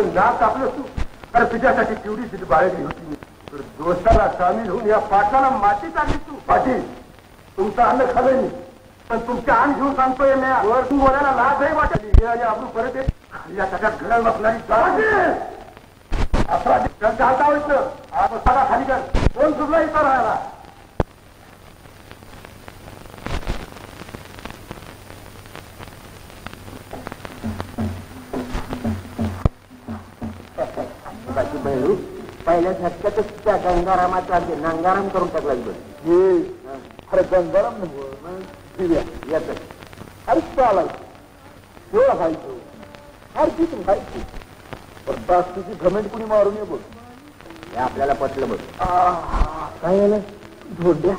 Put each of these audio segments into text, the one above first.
माझं नाक कापलं तू. तर तुझ्यासाठी केवढी तिथे बाळगली होती मी. तर दोस्ताला सामील होऊन या पाटलाला माती टाकली तू. पाटील, तुमचं अन्न खाल्लंय मी, पण तुमच्या अन्न घेऊन सांगतोय मी. वर तू बोलायला लाजही वाटली. हे आणि आपण परत येत या सगळ्या घरात बसणारी चालता व्हायचं. साधा खाली कर. कोण सुद्धा इथं राहायला. बहिणू पहिल्या झटक्यातच त्या गंगारामाचा नांगाराम करून टाकला. अरे गंगाराम येत अरे चालायचं व्हायचं हरकीच व्हायची. पण तुझी घमेंट कुणी मारून ये बोल. हे आपल्याला पटलं बघ. काय झालं धोड्या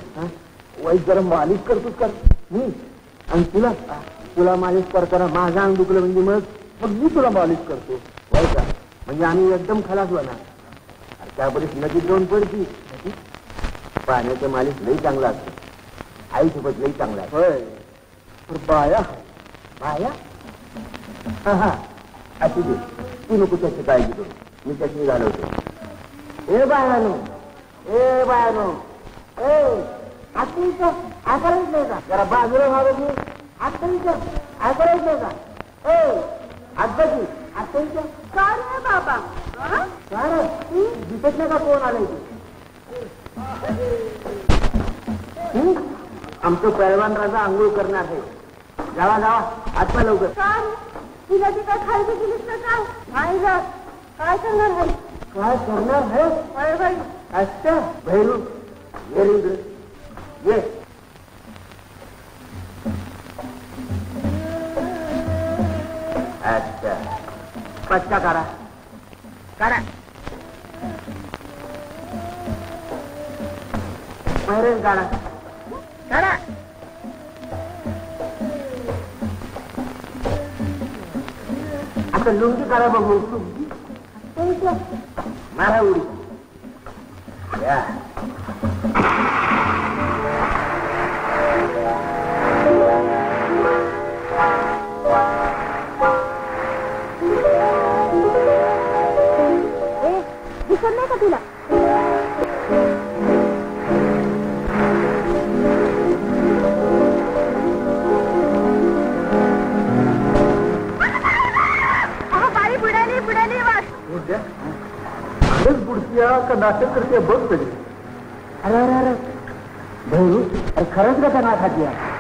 वाईट जरा मालिश करतोस का मी. आणि तुला तुला मालिश करताना माझं अंग दुखलं म्हणजे मग मी तुला मालिश करतो. होय का? म्हणजे आम्ही एकदम खलास होणार. त्यापरीस नदीत जाऊन पडती. पाण्याचं मालिश लई चांगला असतो. आई सोबत लई चांगला आहे. होय तर बाया बाया हा असू दे. तू नको त्याची काळजी करू. मी त्याची घालवतो. ए बायानो ए बायानो ए आत्ताच ऐकायलाच नाही का? जरा बाजूला व्हावं मी. आत्ताच ऐकायलाच नाही का? ए आत्ताची आत्ताच काय रे बाबा? दिसत नाही का कोण आलंय ते? आमचं पैलवान राजा आंघोळ करणार आहे. जावा जावा आत्मा लवकर. काय तिला ती काय खायचं गेलीस ना काय? नाही जात. काय करणार आहे? काय करणार आहे? अरे बाई अच्छा भैरू ये रे इकडे ये. अच्छा पच्चा करा करा. पैरण काढा काढा. आता लुंगी काढा बघू. मारा उडी या. दिसत नाही का तुला? बाई बुडाली बुडाली वाट. खरंच बुडतीया का नाटक करते बघ तरी. अरे अरे अरे भैरू अरे खरंच का त्या नाकाची आहे?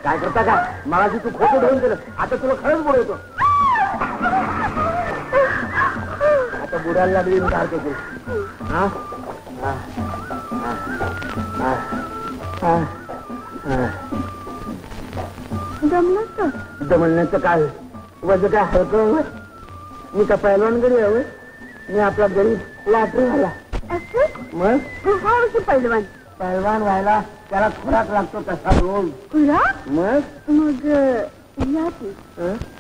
काय करता का? मला तू खोटं धरून दिलं. आता तुला खरंच बुडवतो. आता बुडायला लागली सारखं तू. दमलण्याचं काय वजन काय हलकं? मी का पैलवान गडी हवं? मी आपला गरीब लाटरी झाला. मग पैलवान पैलवान व्हायला त्याला खुराक लागतो तसा रोज. खुराक? मग मग या की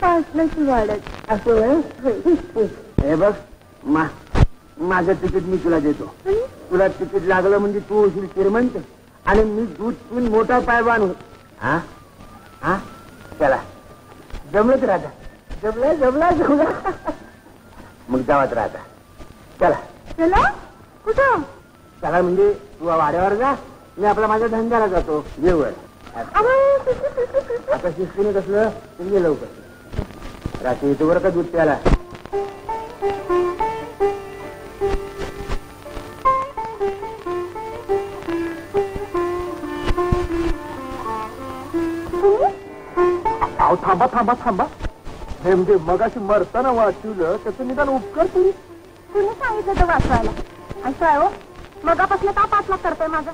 पाटलाची वाढत असं हे बघ माझं तिकीट मी तुला देतो. तुला तिकीट लागलं म्हणजे तू होशील श्रीमंत आणि मी दूध पिऊन मोठा पैलवान होत. हा हा चला जमलंच राहता. जमला जमला जमला. मग जावत राहता. चला चला. कुठं? चला म्हणजे तू वाड्यावर जा. मी आपला माझ्या धंद्याला जातो. जेवण आता शिस्तीने कसलं तुम्ही लवकर. रात्री येतो बरं का दूध प्याला. थांबा थांबा थांबा. हे म्हणजे मगाशी मरताना वाचवलं त्याचं निदान उपकार तरी. तुला सांगितलं तर वाचवायला. असं आहे हो मगापासून का पाठलाग करतोय माझा?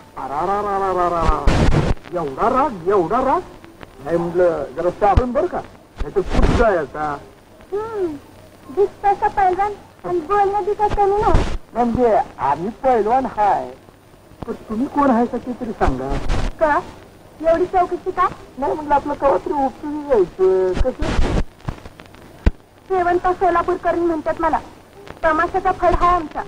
एवढा राग एवढा राग नाही म्हटलं जरा साबण बरं का. नाही तर कुठं जायचा. दिसतोय का पैलवान आणि बोलणं दिसत कमी नव्हतं. म्हणजे आम्ही पैलवान हाय, पण तुम्ही कोण आहे का ते तरी सांगा. का एवढी चौकशी का? नाही म्हटलं आपलं कवा तरी उपयोगी जायचं. कसं शेवंत सोलापूरकरांनी म्हणतात मला. तमाशाचा फड आहे आमचा.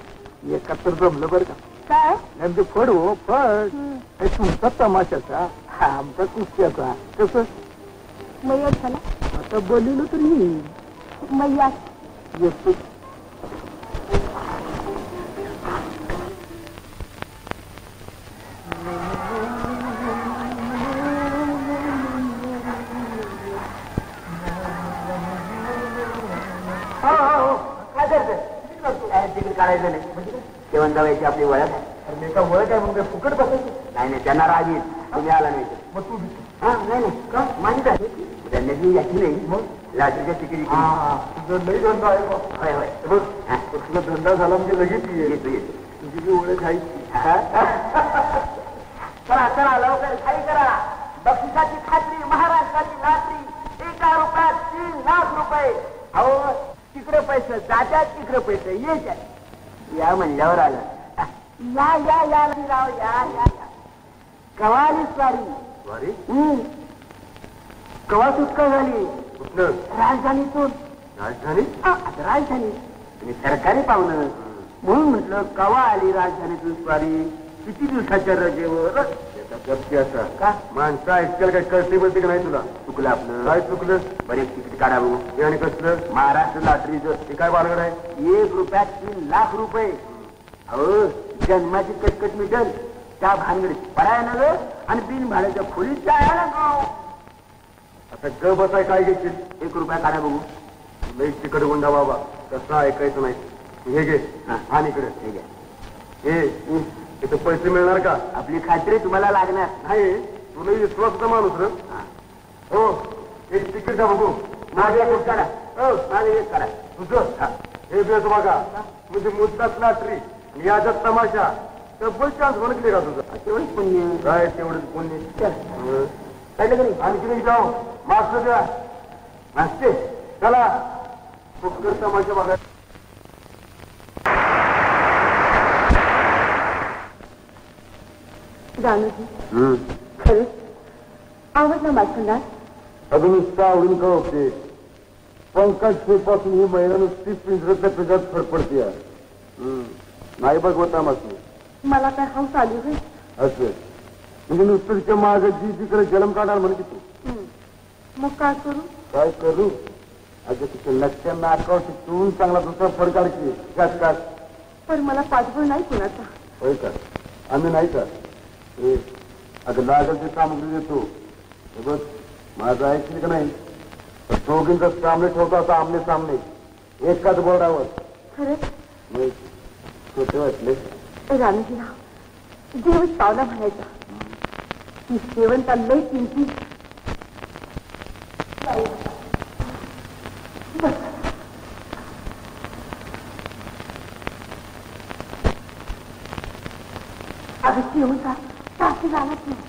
एकाहत्तर जमलं बरं का. काय म्हणजे फड हो फड. हे तुमचा तमाशाचा, आमचा कुस्त्याचा. कसं मैया झाला आता बोललो तरी मैया. येतो. तिकीट काढायचं नाही. जेवण जावायची आपली ओळख आहे. मी का ओळख आहे मग फुकट बसायची. नाही नाही त्यांना राग येईल तुम्ही आला नाही. मग तू हा नाही नाही का माहिती आहे त्यांना जी याची नाही. मग लाटरीच्या तिकीट तुझं लई धंदा आहे. होय होय बघ तुझा धंदा झाला म्हणजे लगेच येतो येतो. तुझी जी ओळख आहे. चला चला लवकर खाली करा. बक्षिसाची खात्री महाराष्ट्राची लाटरी. 1 रुपयात 3 लाख रुपये. अहो तिकडे पैसे जात्यात तिकडे पैसे येत या म्हणल्यावर आलं. या या या राव या या या. कवाली स्वारी कवा सुटका झाली. कुठलं राजधानीतून. राजधानी राजधानी तुम्ही सरकारी पाहुणं म्हणून म्हटलं कवा आली राजधानीतून स्वारी. किती दिवसाच्या रजेवर. असा का माणसं ऐकल काय कळते बोलते का नाही तुला. चुकलं आपलं. काय चुकलं. बरेच तिकीट काढावं. हे आणि कसलं महाराष्ट्र लॉटरीचं ते काय बालगड आहे. 1 रुपयात 3 लाख रुपये. अहो जन्माची कटकट मिटल त्या भानगडीत पडाय ना ग. आणि बिन भाड्याच्या खोलीत जायला ना. आता ग बसाय काय घेशील. 1 रुपया काढा बघू. लई तिकड गुंडा बाबा कसं ऐकायचं नाही. हे घे आणि इकडे हे घे. हे इथं पैसे मिळणार का. आपली खात्री तुम्हाला लागणार नाही. तुला विश्वासचा माणूस र. हो एक तिकीट का बघू. माझे एक काढा. हो माझे एक काढा. तुझं हे बेस बघा म्हणजे मुद्दाच लाटरी आणि याच्यात तमाशा. डबल चान्स म्हणत का तुझं. तेवढंच पुण्य काय तेवढंच पुण्य. आणखी जाऊ मास्टर द्या. मास्ते चला फुटकर तमाशा बघा. जानूजी खरंच आवडलं माझं. अजून नुसता आवडून का होते. पंकज शेपासून ही महिला नुसती पिंजऱ्यातल्या पिंजऱ्यात फडफडते. नाही बघ होता मात्र मला काय हौस आली होय. असं म्हणजे नुसतं तिच्या माझं जी तिकडे जन्म काढणार म्हणते तू. मग काय करू. काय करू. अगं तिच्या लक्ष नाकावर चिटून चांगला दुसरा फड काढते. काट काट. पण मला पाठबळ नाही कुणाचा. होय का. आम्ही नाही का. अगं लागल ते सामग्री देतो. बघ माझं ऐकली का नाही. दोघींचा सामने ठेवतो आता आमने सामने एकाच बोर्डावर. खरंच छोटे वाटले. राणूजीला देवच पावला म्हणायचा. ती शेवंता लई किमती. अगं शेवंता सासू जाणत नाही.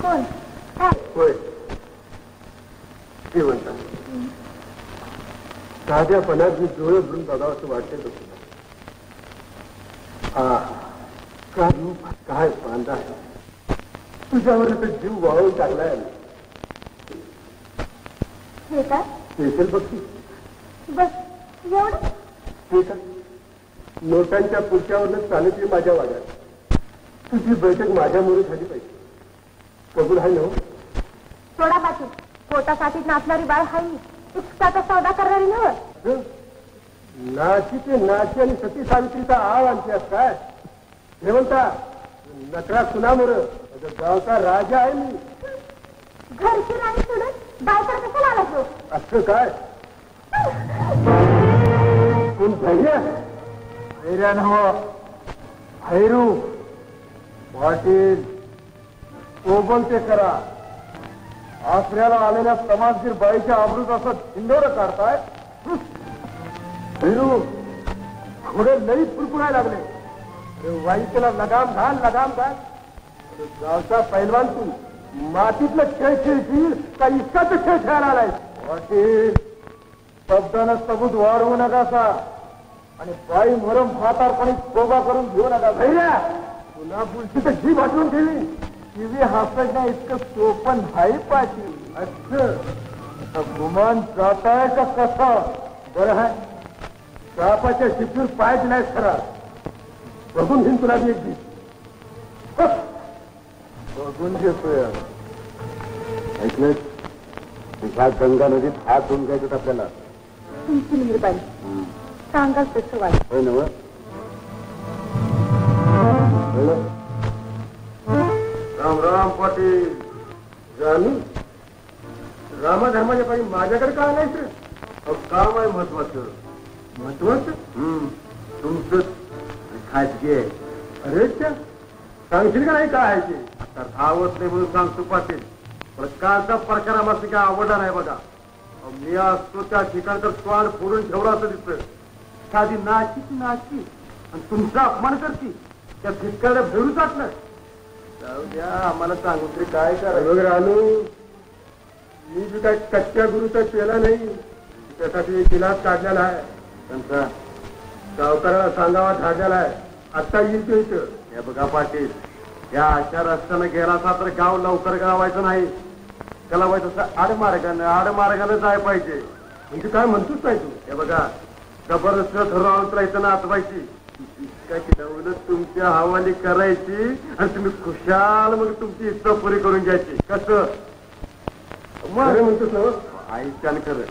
कोण होय श्रीमंत. साध्या पणात मी डोळे भरून बघावं असं वाटते तसं. काय बांधा आहे. तुझ्यावर तर जीव वाळून टाकलाय. हे काय स्पेशल बक्षीस. बस एवढं. ते का नोटांच्या पुढच्यावरच चालत माझ्या वाड्यात. तुझी बैठक माझ्यामुळे झाली पाहिजे. कबूल आहे ना. थोडा बाकी पोटासाठी नाचणारी बाळ हाई. इतकाचा सौदा करणारी नव्ह. नाची ते नाची आणि सती सावित्रीचा आव आणते काय. हेमंता नकरा कुणामुळे गावचा राजा आहे मी. घरची राणी सोडून बायकर कशाला आला तो. असं काय कोण धैर्य. धैर्य नव्ह भैरू पाटील. बोलते करा. आसऱ्याला आलेल्या समाजगीर बाईच्या आबरूत असं धिंडोरं काढताय. भैरू थोडे लई फुरफुरायला लागले. वाईकेला लगाम घाल लगाम घाल. गावचा पैलवान तू मातीतलं खेळ खेळशील का इतकाच खेळ खेळायला आलाय. पाटील शब्दानं सबूत वाढवू नका. आणि बाई मरम म्हातारपणी तोबा करून घेऊ नका भैया. पुन्हा बोलची तर जीभ वाटून ठेवी. टीव्ही हसणं इतकं सोपं नाही पाटील. अच्छा गुमान जाताय का कसा? बरं आहे सापाच्या शिपीवर पाय दिलाय खरा. बघून घेईन तुला मी एक दिवस. बघून घेतोय. ऐकलं ह्या गंगा नदीत हात धुवून घ्यायचं आपल्याला. तुमची मेहरबानी. सांगाल तसं वाटत. होय ना. राम राम पाटील. जानू रामाधर्माच्या पाणी माझ्याकडे का आणायचं? काम आहे महत्वाचं. महत्वाचं तुमचं खाजगी आहे. अरे त्या सांगशील का नाही काय आहे ते? आता धावत नाही म्हणून सांगतो पाटील. पण कालचा प्रकार आम्हाला काय आवडला नाही बघा. मी असतो त्या ठिकाणी तर स्वान फोडून ठेवला असं दिसतं. साधी नाची नाची आणि तुमचा अपमान करती. त्या फिटकाला भेडू टाकलं. जाऊ द्या आम्हाला सांगून तरी काय करायचं. रानू मी बी काय कच्च्या गुरुचा केला नाही. त्यासाठी एक गिलास काढलेला आहे. त्यांचा गावकऱ्याला सांगावा धाडलेला आहे. आत्ता येईल ते इथं. हे बघा पाटील या अशा रस्त्यानं गेला असा तर गाव लवकर गावायचं नाही. त्याला व्हायचं तसं आडमार्गानं जाय पाहिजे. म्हणजे काय म्हणतोच नाही तू? हे बघा जबरदस्त ठरवून राहायचं ना आतवायची. इतका दौलत तुमच्या हवाली करायची आणि तुम्ही खुशाल मग तुमची इच्छा पुरी करून घ्यायची. कसं मग म्हणतोस ना ऐकाल खरं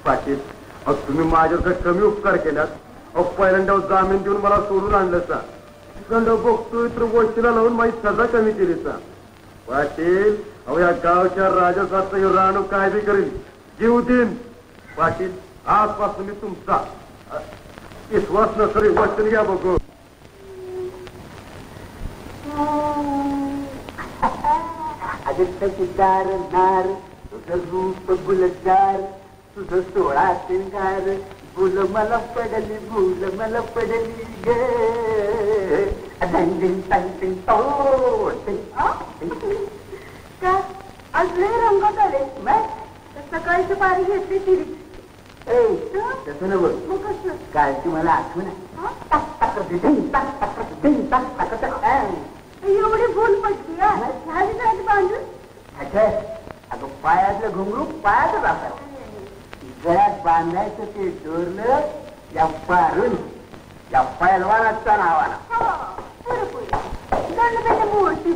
पाटील. अहो तुम्ही माझ्यावर कमी उपकार केल्यात. अहो पहिल्यांदा जामीन देऊन मला सोडून आणलं सा. तिकडं बघतोय तर गोष्टीला लावून माझी सजा कमी केली सा. पाटील अहो या गावच्या राजासारखं राणू काय बी करेल. जीव देईन. पाटील आजपासून मी तुमचा विश्वास नसरी वचन घ्या बघू. आदित्यदार नार तुझं रूप गुलजार तुझं सोळा सिंगार भूल मला पडली भूल मला पडली गे. आज लय रंगात आले. सकाळची पारी घेतली तिरी. तसं ना बघ काय तुम्हाला आठवण एवढी भूल पडली. झाली झाली बांधून. अगं पायातलं घुंगरू पायातच असतात. गळ्यात बांधायचं ते डोरलं या पारून या पैलवानाच्या नावाला. मूर्ती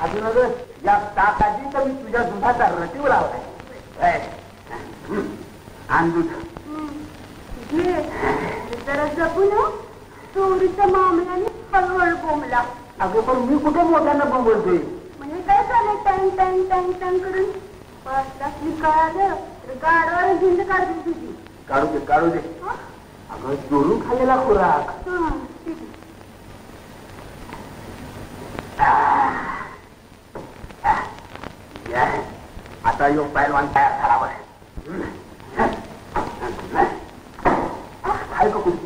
अजून या ताकाची तर मी तुझ्या दुधाचा रटीव लावलाय. आण दूध. जरा जपून चोरीच्या मामल्याने हळूहळू बोंबला. अगं पण मी कुठे मोठ्यांना बोंबलतोय. म्हणजे काय झालं टँग टँग टँग टँग करून पाचलाच कळालं तर गाडवाला झिंड काढली तुझी. काढू दे काढू दे. अगं चोरून खाल्लेला खुराक. आता यो पैलवान तयार झाला.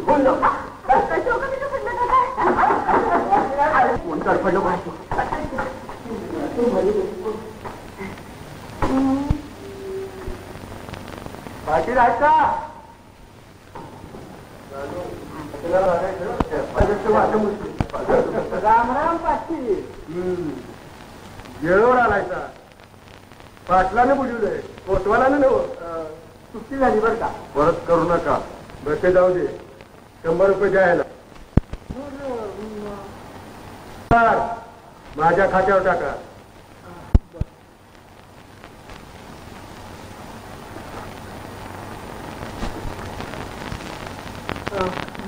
बोललो कोण तडफडलं पाहिजे. पाटील आहेत का? राम राम पाटील. वेळेवर आलायचा. पाटलाने बोलवलंय. कोतवालाने नव सुट्टी झाली बरं का. परत करू नका. बसे जाऊ दे. 100 रुपये द्यायला माझ्या खात्यावर टाका.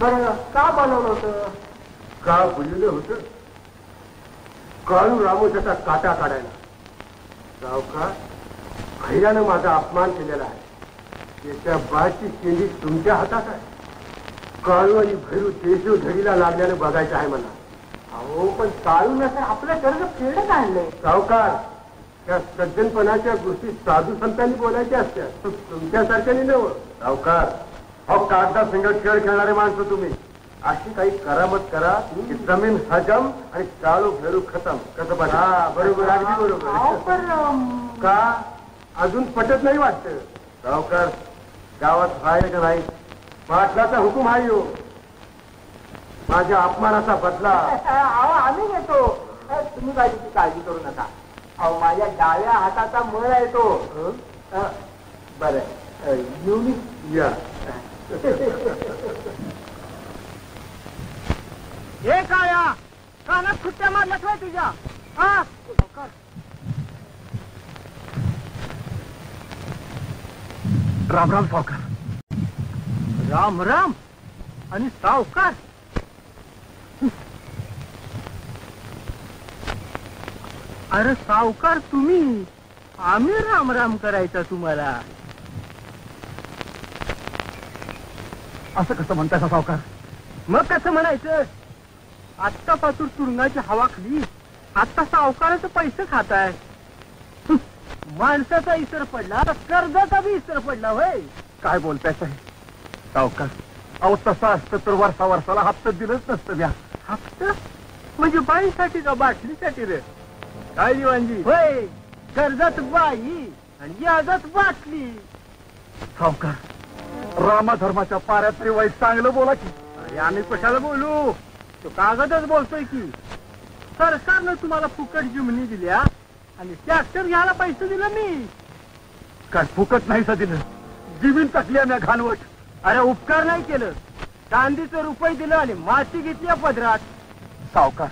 बरं का बोलवलं होतं? का बोललेलं होतं? काळू रामोच्याचा काटा काढायला. सावकार खैरानं माझा अपमान केलेला आहे. त्याच्या बाची शेंडी तुमच्या हातात आहे. काळू आणि भैरू देशो धडीला लागल्यानं बघायचं आहे मला. अहो पण काळू नसं आपलं कर्ज फेडत आणलंय. सावकार त्या सज्जनपणाच्या गोष्टी साधू संतांनी बोलायच्या असत्या. तुमच्यासारख्याने नव्ह. सावकार अहो कागदा संगत खेळ खेळणारे माणसं तुम्ही. अशी काही करामत करा की जमीन हजम आणि काळू भेरू खतम. कसं बघा. बरोबर अगदी बरोबर. पण का अजून पटत नाही वाटत. सावकार गावात आहे का नाही? पाटलाचा हुकूम आहे हो. माझ्या अपमानाचा बदला अहो आम्ही घेतो. तुम्ही बाजूची काळजी करू नका. अहो माझ्या डाव्या हाताचा मळ आहे तो. बरं येऊ मी. या. हे काया कानात खुट्ट्या मारल्याच नाही तुझ्या. हा राम राम सावकार. राम राम आणि सावकार. अरे सावकार तुम्ही, आम्ही राम राम करायचा तुम्हाला. असं कसं म्हणताय सावकार? मग कसं म्हणायचं? आत्ता पासून तुरुंगाची हवा खाली, आता सावकाराचं पैसे खाताय. माणसाचा इसर पडला, कर्जाचा बी इसर पडला होय. काय बोलताय साहेब? सावकार अहो तसं असतं तर वर्षा वर्षाला हप्ता दिलंच नसतं द्या. हप्ता म्हणजे बाईसाठी का बाटलीसाठी रे? काय दिवाणजी होय, कर्जात बाई आणि याजात बाटली. सावकार रामाधर्माच्या पाऱ्यात तरी वाईट चांगलं बोला की. अरे आम्ही कशाला बोलू, तो कागदच बोलतोय की. सरकारनं तुम्हाला फुकट जिमनी दिल्या आणि ट्रॅक्टर घ्यायला पैसे दिले मी. काय फुकट नाही सा दिलं? जीवन टाकली आम्ही घालवट. अरे उपकार नाही केलं, चांदीचं रुपये दिलं आणि माती घेतली पदरात. सावकार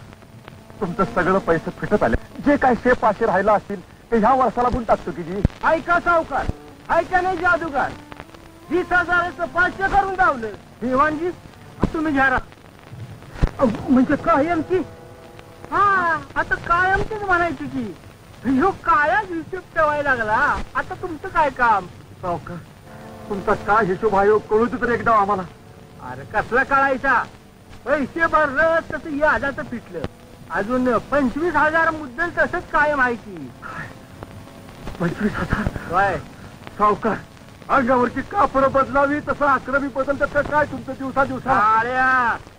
तुमचं सगळं पैसे फिटत आले. जे काय शे पाशे राहिला असतील ते ह्या वर्षाला पण टाकतो की जी. ऐका सावकार, ऐका नाही जादूगार, 20,000चं 500 करून दावलं. दिवाणजी तुम्ही घ्या रा. म्हणजे कायमची? हा आता कायमचीच म्हणायची की. ह्यो काया हिशोब ठेवायला लागला. आता तुमचं काय काम? सावकार तुमचा काय हिशोब आहे कळूच तर एकदा आम्हाला. अरे कसला कळायचा? पैसे भरलं तसं याजाचं पिटलं. अजून 25,000 मुद्दल तसंच कायम आहे की. 25,000? सावकार अंगावरची कापडं बदलावी तसं आक्रमी बदलतात का काय तुमचं दिवसा?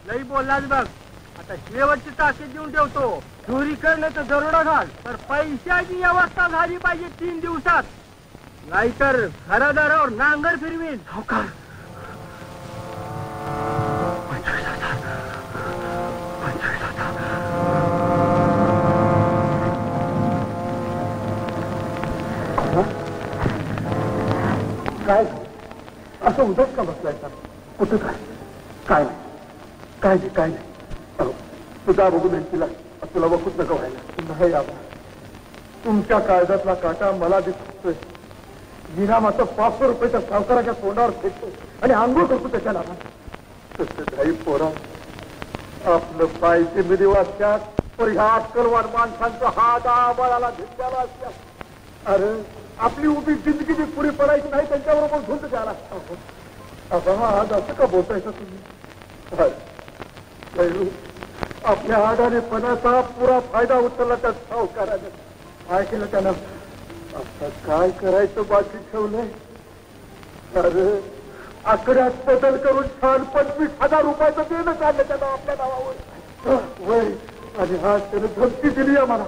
लई बोललाच बघ. आता शेवटची ताकीद देऊन ठेवतो. चोरी करणं तर दरोडा घाल, तर पैशाची व्यवस्था झाली पाहिजे 3 दिवसात, नाहीतर घरादारावर नांगर फिरवीन. सावकार 25,000. काय असं उदास का बसलाय सर? कुठं काय? काय नाही, काय नाही, काय नाही. तुझा बघू तिला तुला बघूच नका व्हायला. नाही आबा, तुमच्या काळजातला काटा मला दिसतोय. इनामाचं 500 रुपयाच्या सावकाराच्या तोंडावर फेकतो आणि आंघोळ करतो त्याच्या नावात. तसं काही पोरा आपलं पायचे मिरी वाचतात, तर ह्या अक्कलवान माणसांचा हात आबाळाला घेतलेला असल्या. अरे आपली उभी जिंदगी जी पुरी पडायची नाही त्यांच्याबरोबर झुंज द्यायला. आज असं का बोलतायचं तुम्ही? आपल्या आडानेपणाचा पुरा फायदा उचलला त्या सावकाराने. काय केलं त्यानं? आता काय करायचं बाकी ठेवलंय? अरे आकड्यात बदल करून छान 25,000 रुपयाचं देणं काढलं त्यानं आपल्या नावावर. वय आणि हा त्यानं धमकी दिली आम्हाला.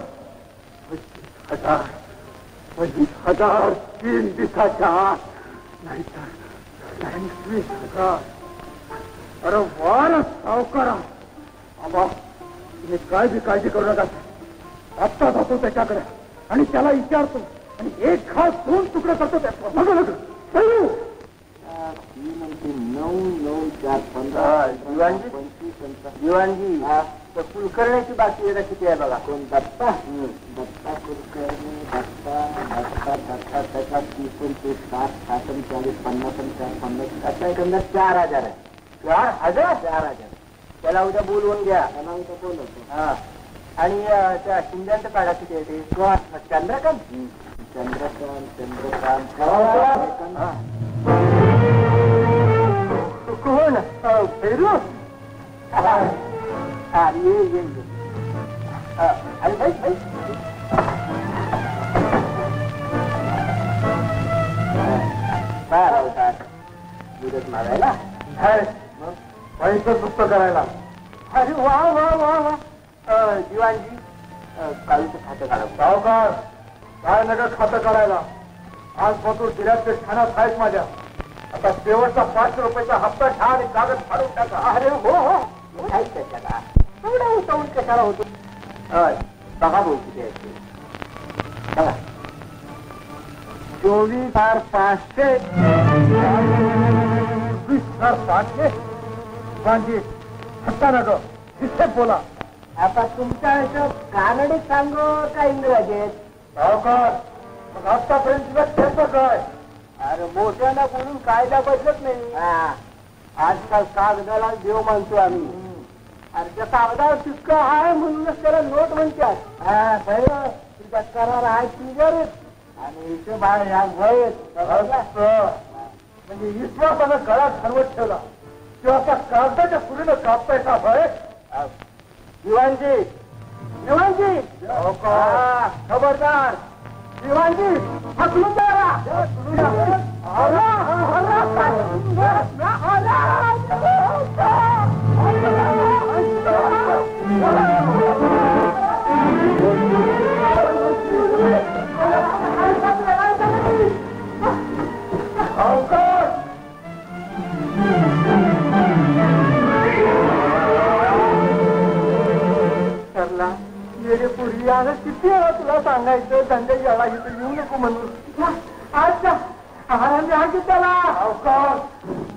25,000 3 दिवसाच्या आत, नाहीतर 25,000. अरे वार सावकारा. आबा तुम्ही काय बी काळजी करू नका. आत्ता जातो त्याच्याकडे आणि त्याला विचारतो आणि एक खास 2 तुकडे करतो त्याचा. बघा नका 9, 9, 4, 15. दिवाणजी तर कुलकर्ण्याची बाकी आहे किती आहे बघा. कोण? दत्ता. दत्ता कुलकर्णी. दत्ता त्याचा 30, 60, 40, 50, 50 आता एकंदर 4,000 आहे. 4,000? त्याला उद्या बोलवून घ्या. त्याला उद्या बोलवतो. हा आणि त्या शिंद्यांचं काढा किती आहे ते? चंद्रकांत. कोण? फेरू. ये मुदत मागायला पैसे मुक्त करायला. अरे वा वा वा वा. दिवाणजी काळीचं खातं काढा. सावकार काय नका खातं काढायला. आज पासून जिल्ह्यातले ठाण्यात आहेत माझ्या. आता शेवटचा 500 रुपयाचा हप्ता घ्या आणि कागद फाडून टाका. अरे हो हो काहीच कशाला एवढा उतावून कशाला होतो. बघा बोल किती आहे बघा 24,500. 24,500 गांधी हत्ता नका तिथे बोला. आता तुमच्या याचं कानडीत सांगू का इंग्रजीत. सावकार मग आतापर्यंत तुला त्याचं काय. अरे मोठ्याला बोलून कायदा बदलत नाही. आजकाल कागदाला देव मानतो आम्ही. अरे त्या कागदावर तितकं आहे म्हणूनच त्याला नोट म्हणतात. तुझा करार आहे क्लिअर आणि इथे बाहेर ह्या वयच म्हणजे विश्वासानं गळ्यात ठरवत ठेवला तेव्हा त्या कागदाच्या पुढे कापताय का भय. दिवाणजी दिवाणजी खबरदार दिवाणजी हकलून पूर्वी आता किती वेळा तुला सांगायचं धंदे याला इथं येऊ नको म्हणून. अच्छा आनंदी हा की त्याला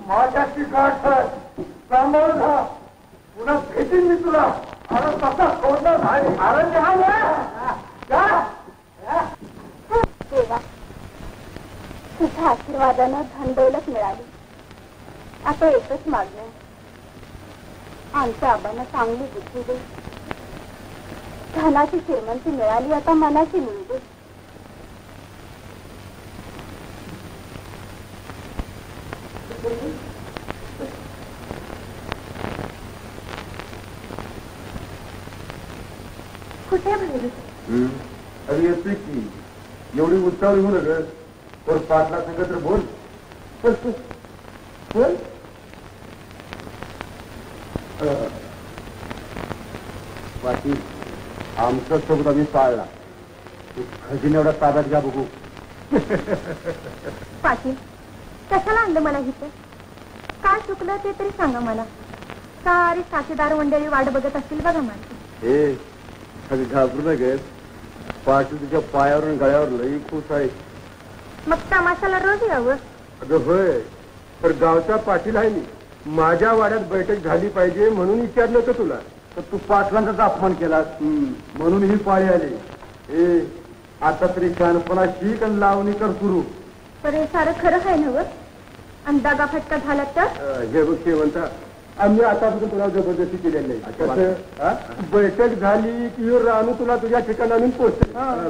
माझ्याची गाठ सांभाळून घा पुन्हा भेटीन मी तुला. अरे तसा सोडणार नाही. आनंदी हा देवा तुझ्या आशीर्वादानं धनदौलत मिळाली. आता एकच मागणं आमच्या आबांना चांगली बुद्धी दे. धनाची श्रीमंती मिळाली आता मनाची मिळू दे. कुठे भरली अरे येतोय की एवढी उच्चावली होऊ नका. पर 5 लाख नका तर बोल. पाटील आमचा सोबत आम्ही पाळला. खजिन एवढा ताब्यात घ्या बघू. पाटील कशाला आणलं मला इथे. काय चुकलं ते तरी सांगा मला. सारी साथीदार मंडळी वाट बघत असतील बघा माझी. हे अगदी घाबरू नये. पाटील तुझ्या पायावरून गळ्यावर लई खुश आहे. मग तमाशाला रोज यावं. अगं होय तर गावचा पाटील आहे मी. माझ्या वाड्यात बैठक झाली पाहिजे म्हणून विचारलं होतं तुला. तर तू पाटलांचाच अपमान केलास म्हणून ही पाळी आली. ए आता तरी कानपणा शिक आणि लावणी कर सुरू. पण हे सारं खरं आहे ना व. आणि दगा फटका झाला तर हे बघ म्हणता आम्ही आतापर्यंत तुला जबरदस्ती केलेली नाही. बैठक झाली की रानू तुला तुझ्या ठिकाणी आणून पोहोचते.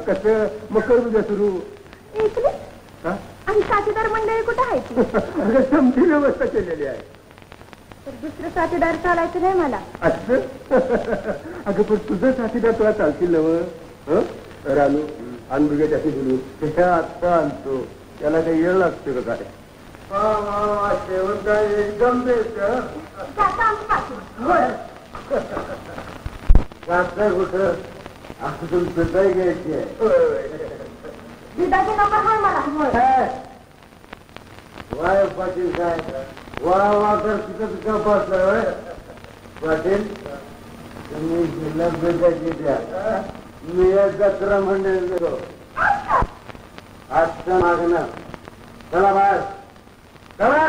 कसं मग करू तुझ्या सुरू. ऐकले आणि साथीदार मंडळी कुठं आहे. समजी व्यवस्था केलेली आहे. तर दुसरं साथीदार चालायचं नाही मला. असं अगं पण तुझं साथीदार तुला चालतील नव. रानू अनबुगे त्याची बोलू त्या आत्ता आणतो. त्याला काही येळ लागतो का काय. शेवंता एकदम बेस्ट. कुठं अजून सुद्धा घ्यायची आहे. दुधाचे नंबर आहे मला. वाय पाटील काय वा वा तर तिथं तुझ्या बसला. पाटील तुम्ही जिल्हा भेटायची द्या. मी जत्रा मंडळ आजचं मागणं. चला बाहेर चला.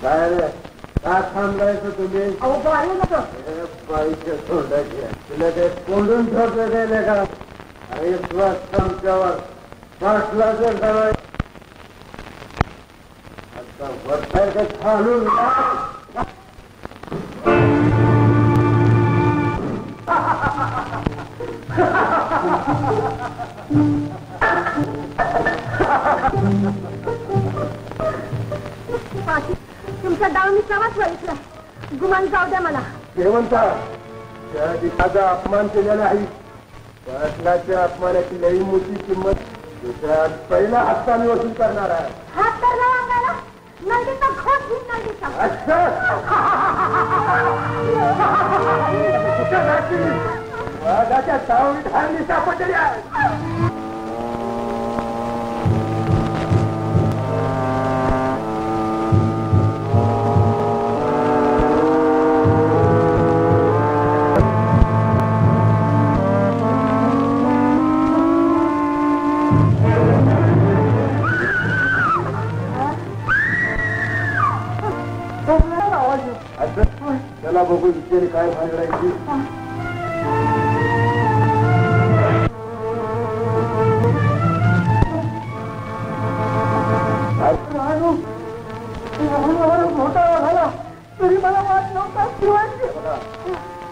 बाहेर का थांबायचं तुम्ही. बाईच्या तोंडाची तुला ते कोंडून ठेवतो द्यायला का. विश्वास आमच्यावर पाठला जर कराय आता वरसायचं खालून तुमचा डाव मी प्रवास बघितला. गुमान जाऊ द्या मला. शेवंता त्या दिवसाचा अपमान केलेला आहे. पाटलाच्या अपमानाची लई मोठी किंमत त्यात पहिला हप्ता मी वसूल करणार आहे. हात तर नाही अंगाला. नंदीचा घोट घेऊन नंदीचा. वाघाच्या चावणीत हारणी सापडलेली आहे. झालं. असं त्याला बघू विचारी काय भांडायची. मोठा झाला तरी मला वाट नव्हता.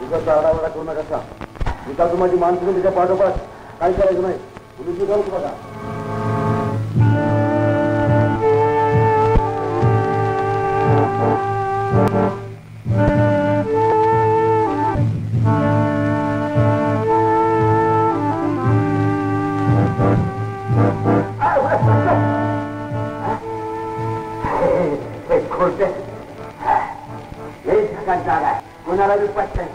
तुझा आडावाडा करू नका. तुझा माझी माणसं तिच्या पाठोपाठ काय करायचं नाही. पोलीस जाऊ बघा. जागा कोणाला विश्वास नाही.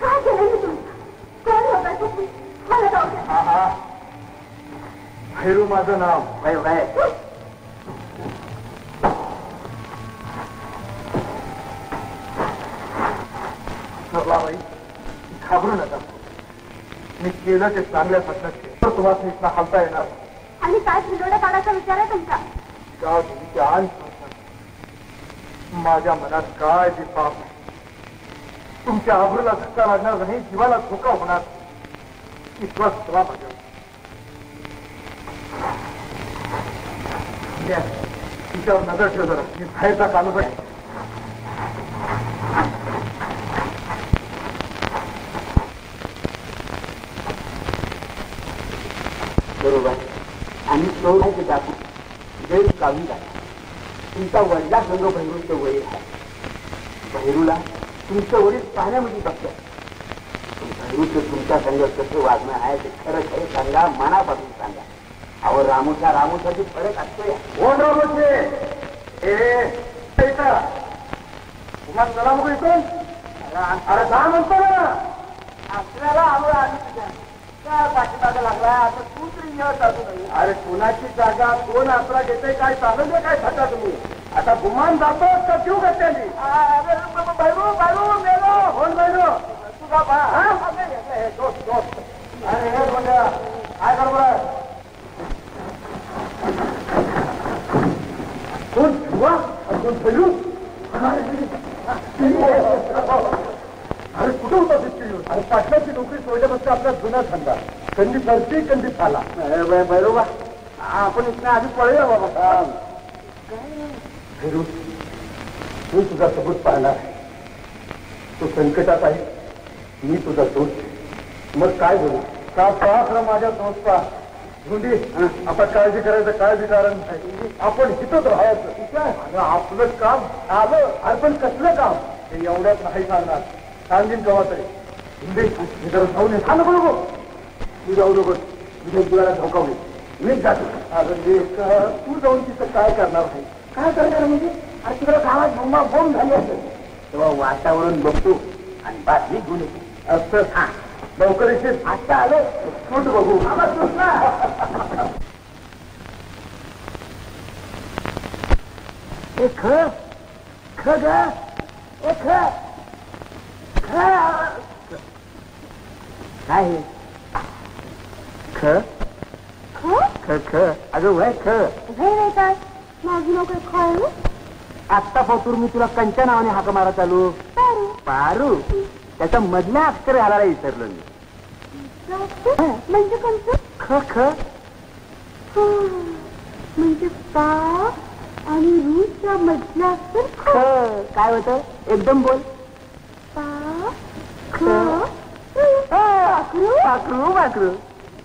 काय केलं मी तुम्ही? कोण होता तुम्ही? मला जाऊ द्या. भैरू माझं नाव. बाई घाबरू नका. मी केलं ते चांगल्यापासून केलं. तुम्हाला इथं हालता येणार. आणि काय फिरवड्या काढायचा विचार आहे तुमचा? गाव देवीच्या आण माझ्या मनात काय ते पाप. तुमच्या आबरूला धक्का लागणार नाही. जीवाला धोका होणार. विश्वास ठेवा माझ्या. तिच्यावर नजर ठेव जरा. मी बाहेरचा कालूच आहे. बरोबर. आणि तो टाकू जैन काढून टाका. तुमचा वडला संघ भैरूचं वडील आहे. भैरूला तुमचं वडील पाहण्यामध्ये बघतात. भैरूचं तुमच्या संघ कसं वागणं आहे ते खरं खरं सांगा. मनापासून सांगा. अहो रामोसाठी फरक असतो. कोण रामोचे? तुम्हाला चला बघू इथून. अरे जा म्हणतो ना. आपल्याला आवड आली तुझ्या काय पाठीमागा लागला. आता तू तरी चालू नाही. अरे कोणाची जागा कोण आसरा घेते काय चालू दे. काय खाता तुम्ही आता गुमान जातो का जीव का त्यांनी? भैरू मेलो. कोण भैरू? तुझा दोस्त दोस्त. अरे हे बोलल्या काय बरोबर कोण कोण भैरू? अरे कुठं होता तितकी? अरे पाटलाची नोकरी सोडल्यापासून आपला जुना धंदा कधी सरती कधी झाला. भैरोबा आपण इथं आधी पळूया बाबा. भैरू तू तुझा सबूत पाहणार. तू संकटात आहे. मी तुझा दोस्त. मग काय बोलू का पाखरा माझ्या दोस्ता धुंडी. आता काळजी करायचं काळजी कारण नाही. आपण हिथंच राहायचं. आपलं काम आलं. अरे पण कसलं काम हे एवढ्यात नाही सांगणार. सांगीन कवा तरी. धुंडी जरा जाऊन ये. सांग नको तू जाऊ नको. तुझ्या जीवाला धोका होईल. मीच जातो. अरे तू जाऊन तिथं काय करणार आहे? काय करणार म्हणजे? अरे तिकडे गावात बोंबा बोंब झाली असेल तेव्हा वातावरण बघतो आणि बातमी घेऊन येतो. असं हा लवकर येशील. आता आलो. कुठं बघू. ए ख ख ग ए ख काय ख ख ख अगं वय ख काय माझी नोकरी खायला. आत्ता पातूर मी तुला कंच्या नावाने हाक मारा चालू. पारू त्याचा मधल्या अक्षर घालायला विसरलो मी. म्हणजे कोणतं? ख ख म्हणजे पा आणि रूच्या मधला असेल ख. काय होतं? एकदम बोल. पा ख पाखरू पाखरू.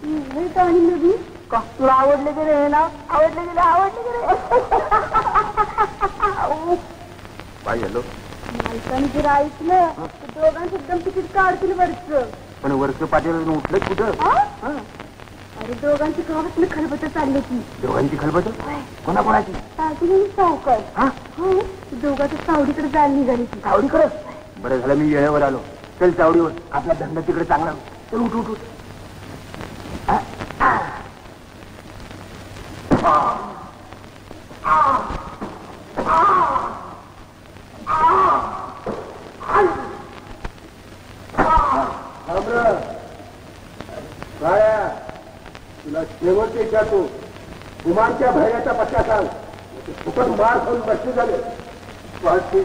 हे गाणी नवीन का तुला आवडले गेले हे नाव? आवडले गेले. काय झालं? मालकाने जर ऐकलं तर दोघांचं एकदम तिकीट काढतील वरचं. पण वरचं पाटील उठलं कुठं? अरे दोघांची गावात खलबत चालली ती. दोघांची खलबत? कोणाकोणाची? सावकर दोघांच्या सावडीकडे जायला निघाली ती. सावडीकडे? बरं झालं मी वेळेवर आलो. चल चावडीवर. आपला धंदा तिकडे चांगला. चल उठ उठ उठ. काय तुला शेवट विचारतो गुमानच्या भैऱ्याच्या पट्ट्या सांग फुकट मार खाऊन बसले झाले वाटते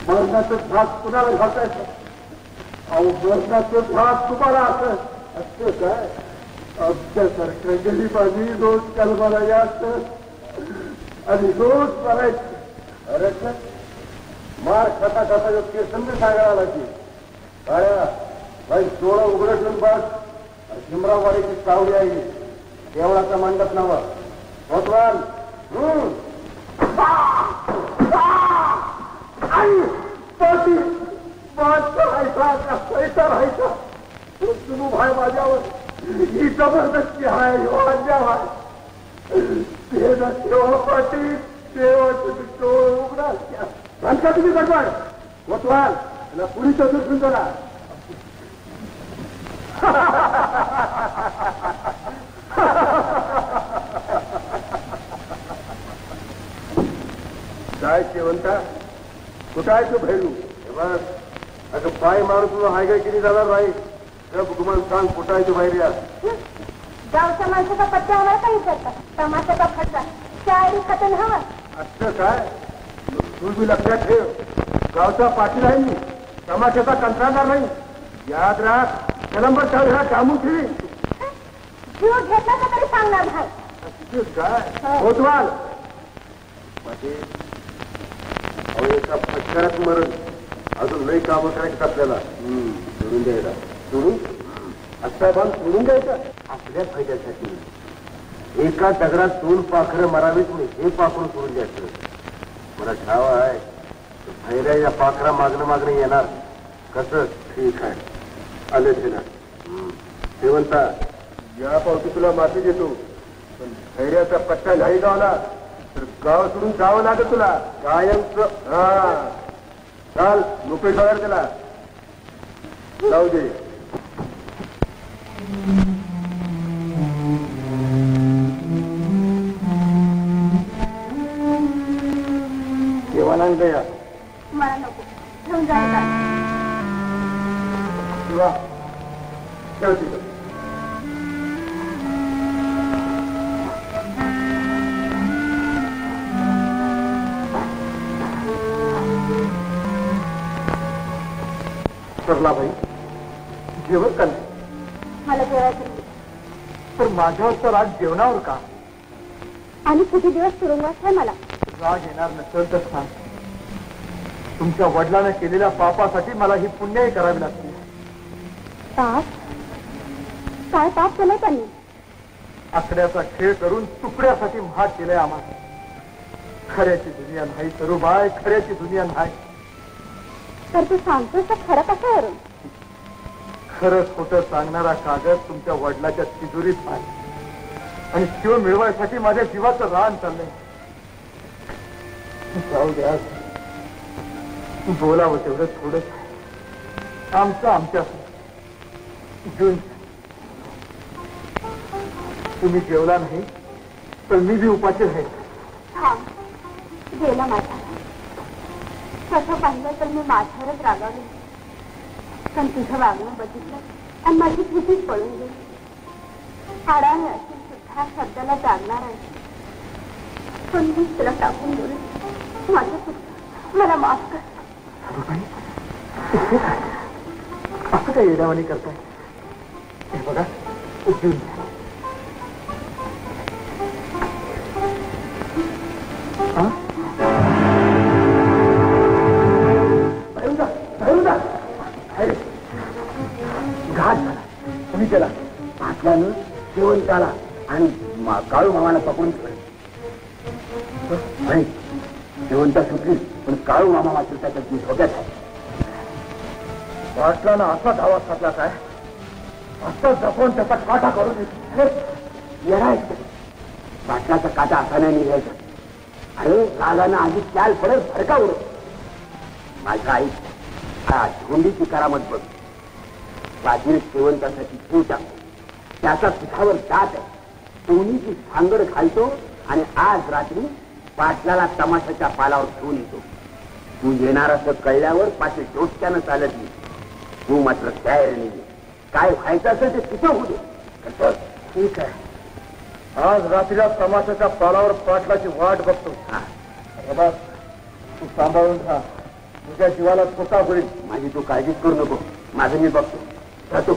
मरणाचं भाग कुणाला घालतायचं अहो मरणाचं भाग तुम्हाला असं काय आमच्यासारख्या गरीबांनी रोज कलमाला यायचं आणि रोज करायचं अरे मार खाता खाता योग्य समजून सांगायला लागली अरे भाई डोळं उघडं ठेवून बस भीमराववाडीची सावली आहे देवळाचा मंडप नावा भगवान पैसा राहायचा तुम्ही भाई माझ्यावर ही जबरदस्ती आहे तेव्हा पाटील तेव्हा तुम्ही डोळ उघडा म्हणता तुम्ही भगवान भगवान त्याला पुरी चतुर्थून जरा काय शेवंता कुठं आहे तू भैरू बस असं पाय मारू तुला हाय काय किती जाणार नाही तुम्हाला सांग कुठं आहे तू बाहेर गावच्या माणसाचा पत्त्या हवा काही करता तमाशाचा फटका शाळी खतन हवं असं काय तू बी लक्षात ठेव गावचा पाटील आहे मी तमाशाचा कंत्राटदार नाही याद राख नंबर घरा कामून ठेवी जीव घेतला तर तरी सांगणार नाही काय होतवाल एका फटकारात मरण अजून लई कामं करायचं आपल्याला सोडून द्यायला सोडून आत्ता भाग सोडून द्यायचा आपल्या फायद्यासाठी एका दगडात 2 पाखरं मरावीत नाही हे पाखरून सोडून द्यायचं मला ठाव आहे भैऱ्या या पाखरा मागणं येणार कसं ठीक आहे आले ना शेवंता या पावती तुला माफी देतो पण धैर्याचा पट्टा नाही गावला तर गाव सोडून जावं लागत तुला कायमच हा चाल नोकरी बघा त्याला जाऊ दे जेवणाला द्या मला नको ठेवून जायला किंवा ठेवते सरला भाई जेवण का नाही मला जेवायचं तर माझ्यावरचा राग जेवणावर का आणि किती दिवस तुरुंगात आहे मला राग येणार नसेल तर सांग तुमच्या वडिलांना केलेल्या पापासाठी मला ही पुण्याही करावी लागते पाप काय पाप केलंय त्यांनी आकड्याचा खेळ करून तुकड्यासाठी महाग केलाय आम्हाला खऱ्याची दुनिया नाही तरुबाय खऱ्याची दुनिया नाही तर तू सांगतोस तर खरं कसं वरून खरं खोटं सांगणारा कागद तुमच्या वडिलाच्या तिजोरीत आहे आणि शिव मिळवायसाठी माझ्या जीवाचं रान चाललंय जाऊ द्या बोलावं तेवढं थोडं आमच्या जून तुम्ही जेवला नाही तर मी बी उपाशी आहे गेला माझा तसं पाहिलं तर मी माझ्यावरच रागावली पण तुझं वागणं बघितलं आणि माझी भीतीच पळून गेली हाडाने असून सुद्धा शब्दाला जागणार आहे पण मी तुला टाकून गेली माझं चुकलं मला माफ कर असं काय येड्यावानी करताय हे बघा उद्योग घाट झाला तुम्ही केला पाटलानं शेवंताला आणि काळू मामाला पकडून ठेवलं शेवंता सुटली पण काळू मामा मात्र त्याच्या धोक्यात आहे पाटलानं असा धावा साधला काय असा जपून त्याचा काटा करून येणार पाटलाचा काटा असा नाही निघायचा अरे रागानं आधी चाल पडत भडका उडत माझ्या आई धोंडीची करामत बघ बाजीर शेवंतासाठी जीव टाकतो त्याचा पिठावर दात आहे दोन्हीची सांगड घालतो आणि आज रात्री पाटलाला तमाशाच्या पालावर घेऊन येतो तू येणार असं कळल्यावर पाठी डोक्यानं चालत नाही तू मात्र तयार नाही काय व्हायचं असेल ते तिथं होऊ दे ठीक आहे. आज रात्रीला तमाशाच्या पालावर पाटलाची वाट बघतो. बाबा तू सांभाळून खा, तुझ्या जीवाला स्वतः होईल. माझी तू काळजीच करू नको, माझं मी बघतो. जातो.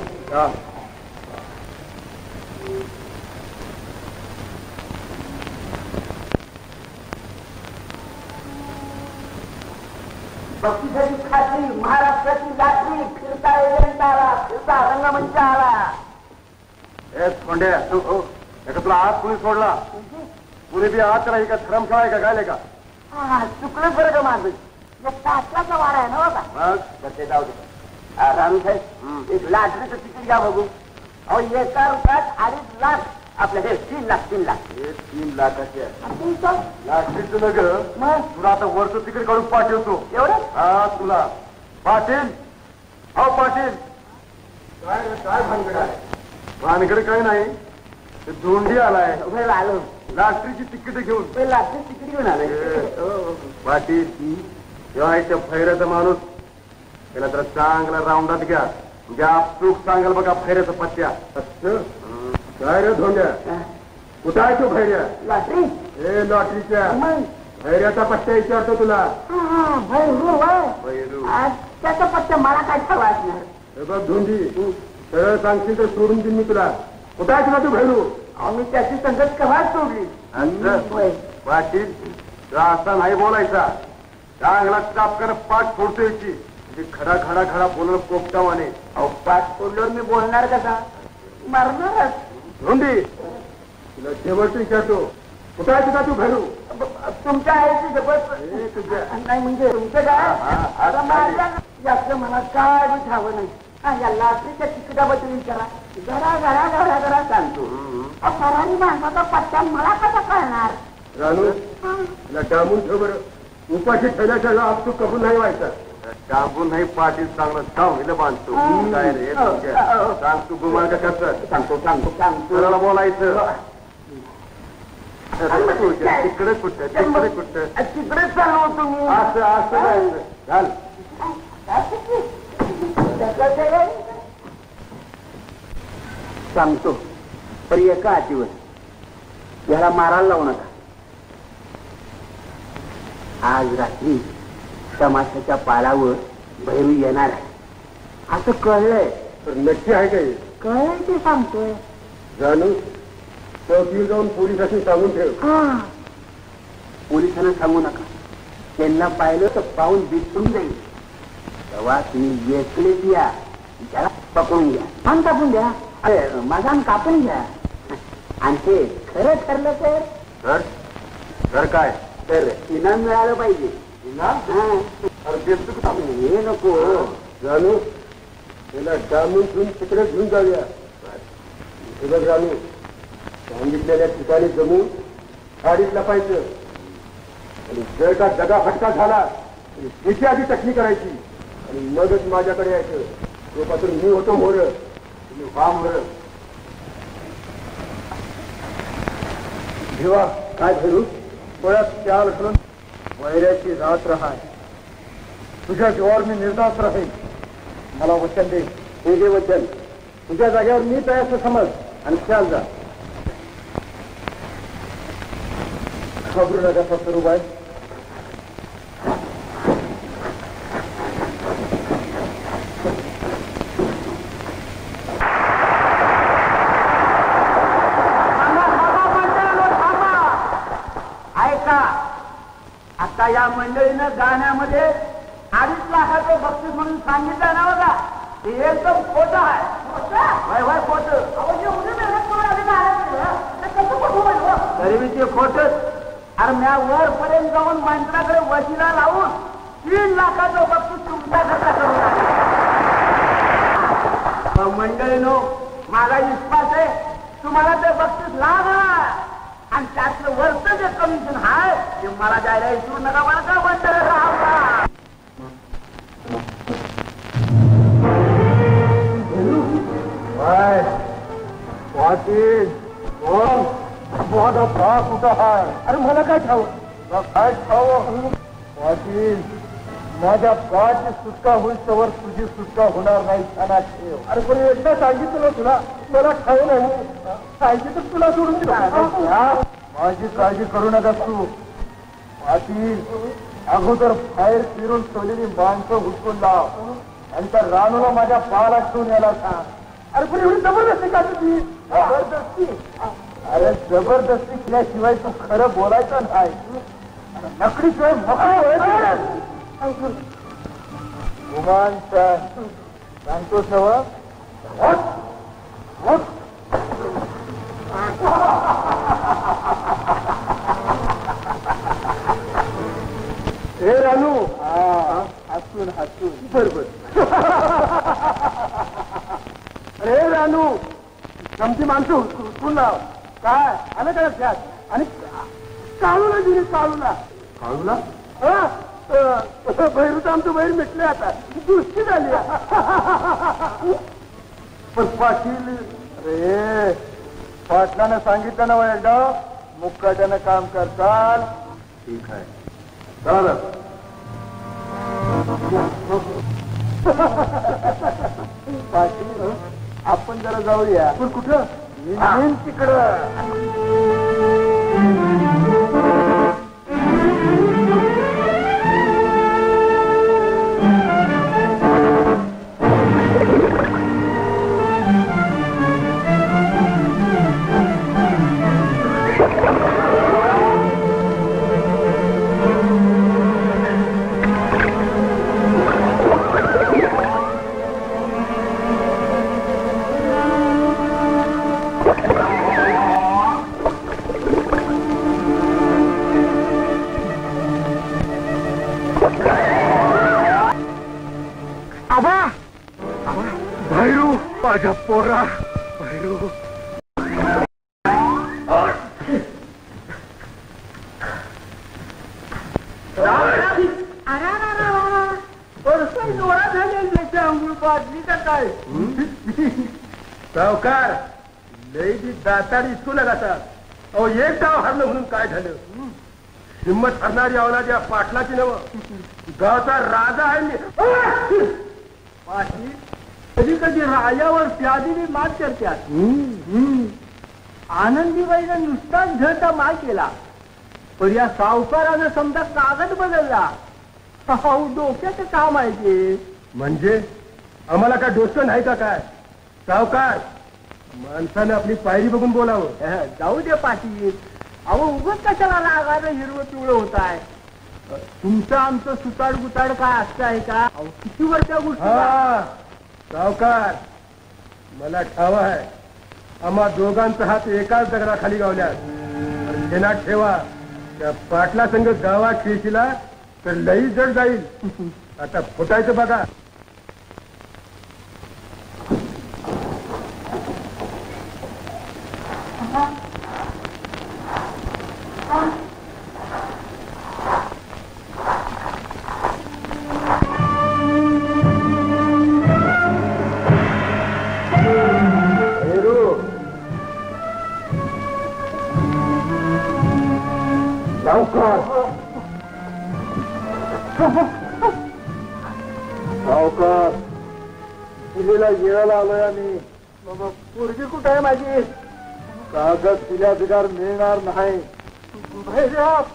बक्षिसाची खात्री, महाराष्ट्राची लाटरी, फिरता एजंट आला, फिरता रंगमंच आला. कोंड्या तुला आज कुणी सोडला? कुणी बी आज राही का धरमशाळा आहे का गायले का? चुकलं बरं का माझं. ताटलाचा वारा आहे ना बाबा. मग ते जाऊ दे. रानू साहेब एक लाटरीचं तिकीट घ्या बघू. अहो एका रुपयात 2.5 लाख. आपल्या हे 3 लाख 3 लाख. हे 3 लाखाचे लाटरीचं नग. मग तुला आता वरचं तिकीट काढून पाठवतो. एवढं? हा तुला पाटील. अहो पाटील काय काय भानगड आहे? भानगड काय नाही, ते धोंडी आलाय. आलो लाटरीची तिकीट घेऊन. लाटरी तिकीट घेऊन आलाय. पाटील जेव्हा इथे फैऱ्याचा माणूस त्याला तर चांगला राऊंडात घ्या. म्हणजे आपसूक सांगाल बघा फैऱ्याचा पत्त्या. काय रे धोंड्या, कुठं आहे तो फैऱ्या? लाटरी हे लॉटरीच्या फैऱ्याचा पत्त्या विचारतो तुला. त्याचा पत्ता मला काय ठरवा असणार? हे बघ धोंडी, सरळ सांगशील तर सोडून देईन मी तुला. कुठं आहे तुला तू भैरू? मी त्याची संगत केव्हाच सोडली. पाटील असा नाही बोलायचा. चांगला चापकानं पाठ फोडतो याची. म्हणजे खडा खडा खडा बोलणं पोपटावाने. अहो पाठ फोडल्यावर मी बोलणार कसा? मरणारच. धोंडी तुला शेवट विचारतो, कुठं आहे तुझा तू भैरू? तुमच्या आईची जबरदस्त नाही म्हणजे तुमचं काय यातलं मला काय बी ठावं नाही. या लाटरीच्या तिकिटाबद्दल विचारा. जरा जरा जरा जरा सांगतो. फरारी माणसाचा पत्ता मला कसा कळणार? रानू तुला डांबून ठेव बरं. उपाशी ठेवल्याच्या आप तू कबूल नाही व्हायचा. डांबून नाही पाटील चांगलं डावलं बांधतो. काय रे सांग तू गुमान का कसं? सांगतो सांगतो सांगतो. तुला बोलायचं तिकडे कुठं तिकडे कुठं तिकडेच चालू होतो मी. असं असं जायचं. चाल सांगतो पण एका अटीवर. याला मारायला लावू नका. आज रात्री तमाशाच्या पालावर भैरू येणार आहे असं कळलंय. तर नक्की आहे काय? कळलंय ते सांगतोय. जानू चौकीवर जाऊन पोलिसांनी सांगून ठेव. पोलिसांना सांगू नका. त्यांना पाहिलं तर पाहून बिचून जाईल. तेव्हा तुम्ही एकलेच या. त्याला पकडून घ्या. मान कापून घ्या. अरे माझा कापून घ्या. आणि ते खरं ठरलं तर काय तर इनाम मिळालं पाहिजे. हे नको जानू त्याला डांबून ठेवून तिकडे घेऊन जाऊया. हे बघ जानू, सांगितलेल्या ठिकाणी जमून गाडीत लपायचं. आणि जर का दगा फटका झाला त्याची आधी टकणी करायची आणि मगच माझ्याकडे यायचं. तोपासून मी होतो मोर, तुम्ही व्हा मोर. जेव्हा काय धरू बळ्यात त्याल घालून वैऱ्याची रात राहाय. तुझ्या जीवावर मी निर्धास्त राहील. मला वचन दे. हे जे वचन तुझ्या जागेवर मी तयार समज आणि ख्याल जा. घाबरू नका सत्तरूबाई. आता या मंडळीनं गाण्यामध्ये 2.5 लाखाचं बक्षीस म्हणून सांगितलं ना बघा. ते एकदम खोटं आहे. खोटं तरी मी ते खोटच. अरे म्या वरपर्यंत जाऊन मंत्र्याकडे वशिला लावून 3 लाखाचं बक्षीस तुमच्याकरता करून मंडळीनो माझा विश्वास आहे तुम्हाला ते बक्षीस लागणार. आणि त्यातलं वरचं जे कमिशन आहे ते मला द्यायला विसरू नका. मला का मंडळ राहा. पाटील माझा भा कुठं आहे? अरे मला काय ठाऊ? काय ठाव? पाटील माझ्या बाची सुटका होईल तर तुझी सुटका होणार नाही ध्यानात ठेव. अरे पण एकदा सांगितलं तुला मला खाऊ नाही सांगितलं तुला सोडून दिलं. माझी काळजी करू नका तू. पाटील अगोदर बाहेर फिरून ठेवलेली माणसं हुसकून लाव आणि त्या रानूला माझ्या बाला ठेवून यायला सांग. अरे पण एवढी जबरदस्ती का तुझी? जबरदस्ती? अरे जबरदस्ती केल्याशिवाय तू खरं बोलायचं नाही. नकडीशिवाय उमान सांगतोस नव. हे रानू हसून हसून बरोबर. अरे रानू समजी माणसं हुसकून लाव. काय आलं का लक्षात? आणि काळूला दिली काळूला. काळूला? भैरूचं आमचं बैर मिटले आता दुष्टी झाली. पण पाटील अरे पाटलानं सांगितलं ना एकदा मुक्काट्यानं काम करताल. ठीक आहे चालेल. पाटील आपण जरा जाऊया. पण कुठं? तिकडं. माझ्या पोरा भैरू डोळा झाले अंघोळ पाजली का काय? सावकार लई बी दाताडी इतकू लगातात. अहो एक गाव हरलं म्हणून काय झालं? हिंमत हरणारी अवलाद या पाटलाची नव गावचा राजा आहे. पाटील कधी कधी राजावर प्यादीने मात करतात. आनंदीबाईने नुसताच झळता माय केला पण या सावकारानं समजा कागद बदलला. डोक्याचं काम आहे ते. म्हणजे आम्हाला काय डोसं नाही का काय? सावकार माणसानं आपली पायरी बघून बोलावं. जाऊ दे पाटील. अहो उगत कशाला रागानं हिरवं पिवळं होत आहे? तुमचं आमचं सुताड गुताड काय असतं आहे का? किती वर्षा गोष्टी. सावकार मला ठाव आहे आम्हा दोघांचा हात एकाच दगडाखाली गावल्यात. ध्यानात ठेवा त्या पाटला संघ गावात खेळशीला तर लई जड जाईल. आता फुटायचं बघा. सावकार दिलेला येळाला आलोय आम्ही. पोरगी कुठं आहे माझी? कागद दिल्या बिगार मिळणार नाही.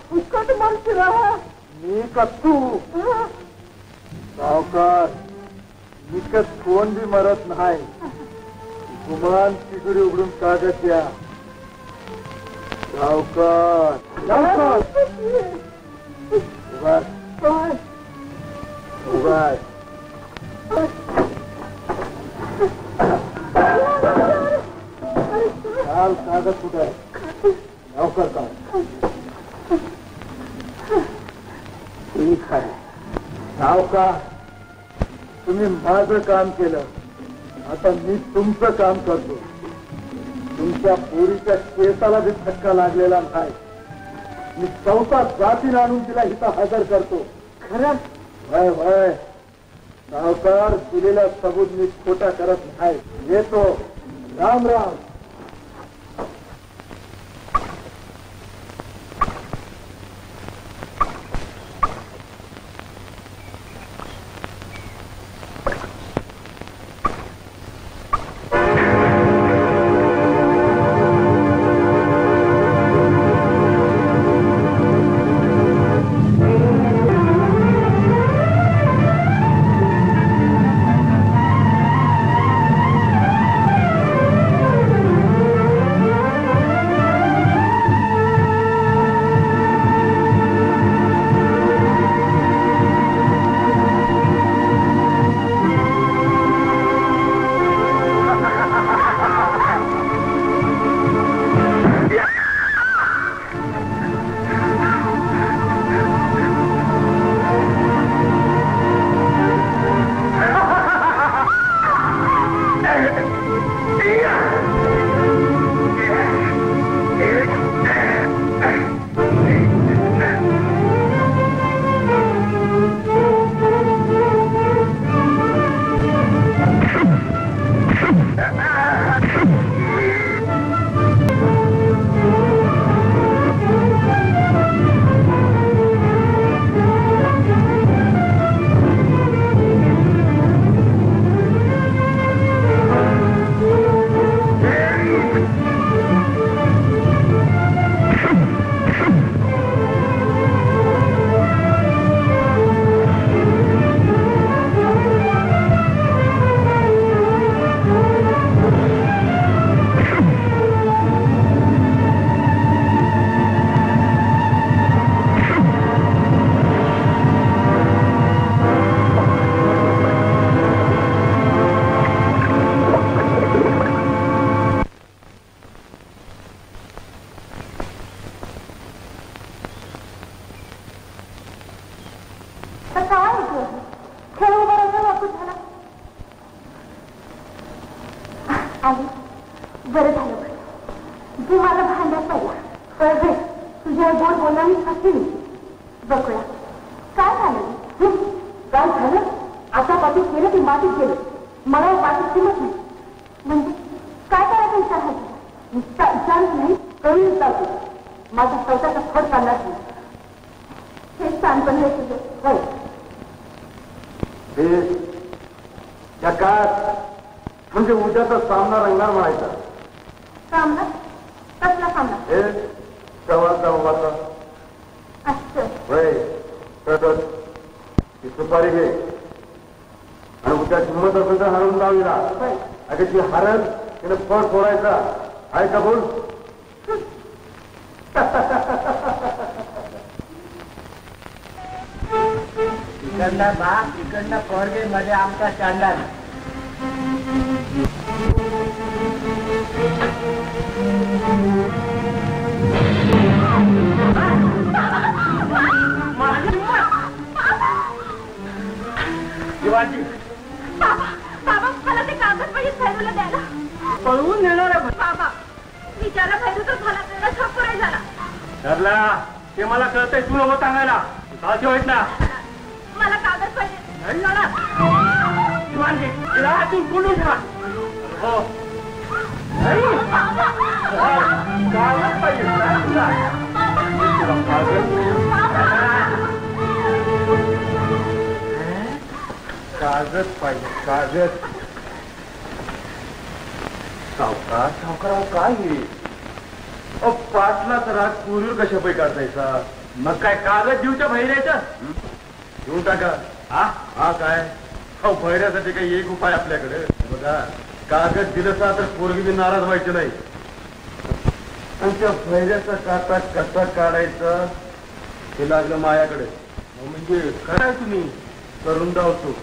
फुकट माणसं मी का तू? सावकार विकत कोण बी मरत नाही. गुमान तिजोरी उघडून कागद द्या. सावकार उभा काल कागद कुठं आहे? लवकर का? ठीक आहे सावकार तुम्ही माझं काम केलं. आता मी तुमचं काम करतो. तुमच्या पोरीच्या केसाला बी धक्का लागलेला नाही. मी चौथा जातीने आणून तिला इथं हजर करतो. खरंच? वय वय सावकार दिलेला सबूत मी खोटा करत नाही. येतो. राम राम. कसा आहे खेळ उभा वापस झाला आई बरं झालं बरं तू मला भांडत पाहिला तुझ्या गोड बोलण्याने हसली बघूया काय झालं काय झालं आता पाठीत गेलं की मातीत गेलं मला पाठीत किंमत नाही म्हणजे काय करायचं विचार हा नुसता विचारच नाही कळून विचारतो माझा स्वतःचा फड चाललाच नाही हे सांगपण आहे तुझं होय त्या काळात म्हणजे उद्याचा सामना रंगणार म्हणायचा सामना कसला सामना हे सवाचा उभाचा असं होय तसंच ती सुपारी घे आणि उद्या हिंमत असेल तर हरवून लावीला अगं ती हरण तिने फळ फोडायचा आहे का बोल तिकडनं बाप तिकडनं पोरगे मध्ये आमचा चांडाल शिवाजी बाबा मला ते कागद पाहिजे भैरूला द्यायला पळवून नेणार आहे बाबा विचारा भैरू तर मला त्याला छापुराय झाला ठरला ते मला कळतंय तू नको सांगायला सावची वाईट ना मला कागद पाहिजे नाही जाणार शिवाजी तिला हातून बोलून ठेवा हो कागद पाहिजे कागद पाहिजे कागद सावकार सावकाराव काय हे पाटलाचा राग पूर्वीवर कशा पैकी काढायचा मग काय कागद देऊच्या भैऱ्याच्या देऊन टाका हा काय हो भैऱ्यासाठी काही एक उपाय आपल्याकडे बघा कागद दिलंसा तर पोरगी बी नाराज व्हायचे नाही आणि त्या भैऱ्याचा काटा कसा काढायचा हे लागलं मायाकडे म्हणजे काय तुम्ही करून धावतो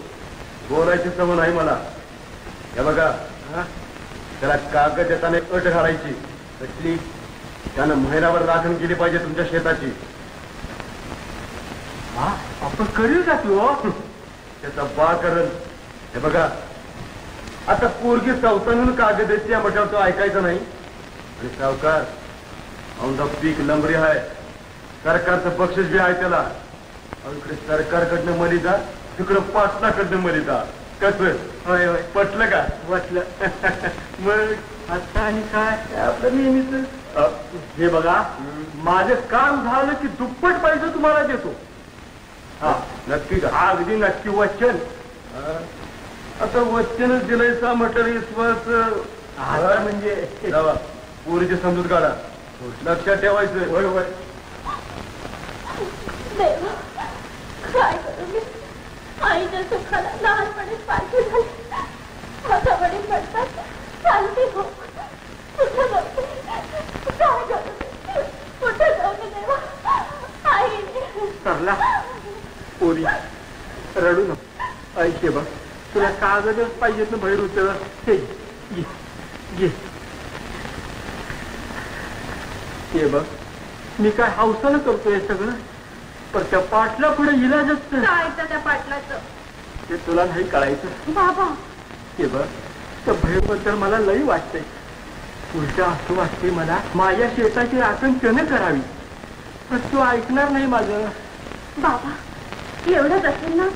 बोलायची सवय नाही मला हे बघा त्याला कागद देताना एक अट घालायची कसली त्यानं महिनाभर राखण केली पाहिजे तुमच्या शेताची आपण करील का तू त्याचा बा करण हे बघा आता पोरगी चौथांहून कागद देते म्हटल्यावर तो ऐकायचा नाही आणि सावकार औंधा पीक लंबरी आहे सरकारचं बक्षीस बी आहे त्याला इकडे सरकारकडनं मलिदा तिकडं पाटलाकडनं मलिदा कसं होय होय पटलं का वाटलं मग आता आणि काय आपलं नेहमीच हे बघा माझं काम झालं की दुप्पट पैसे तुम्हाला देतो हा नक्की का हा अगदी नक्की वचन आता वचनच दिलंयचा म्हटलं विश्वास म्हणजे पोरीची समजूत काढा लक्षात ठेवायचं होय होय काय करू मी आईच्या सुखाला लहानपणीच पारखी झाली माझा वडील म्हणतात शांती हो कुठं जाऊ काय करू कुठं जाऊ देवा आई सरला पोरी रडू नको ऐके बघ तुला कागदच पाहिजेत ना बाहेर होते हे घे हे बघ मी काय हौसानं करतोय सगळं पण त्या पाटला पुढे इलाजच काय त्या पाटलाचं ते तुला नाही कळायचं बाबा हे बघ त्या भयबद्दल मला लई वाटतंय पुढच्या असं वाटते मला माझ्या शेताची राखण त्याने करावी पण तू ऐकणार नाही माझं बाबा एवढंच असेल ना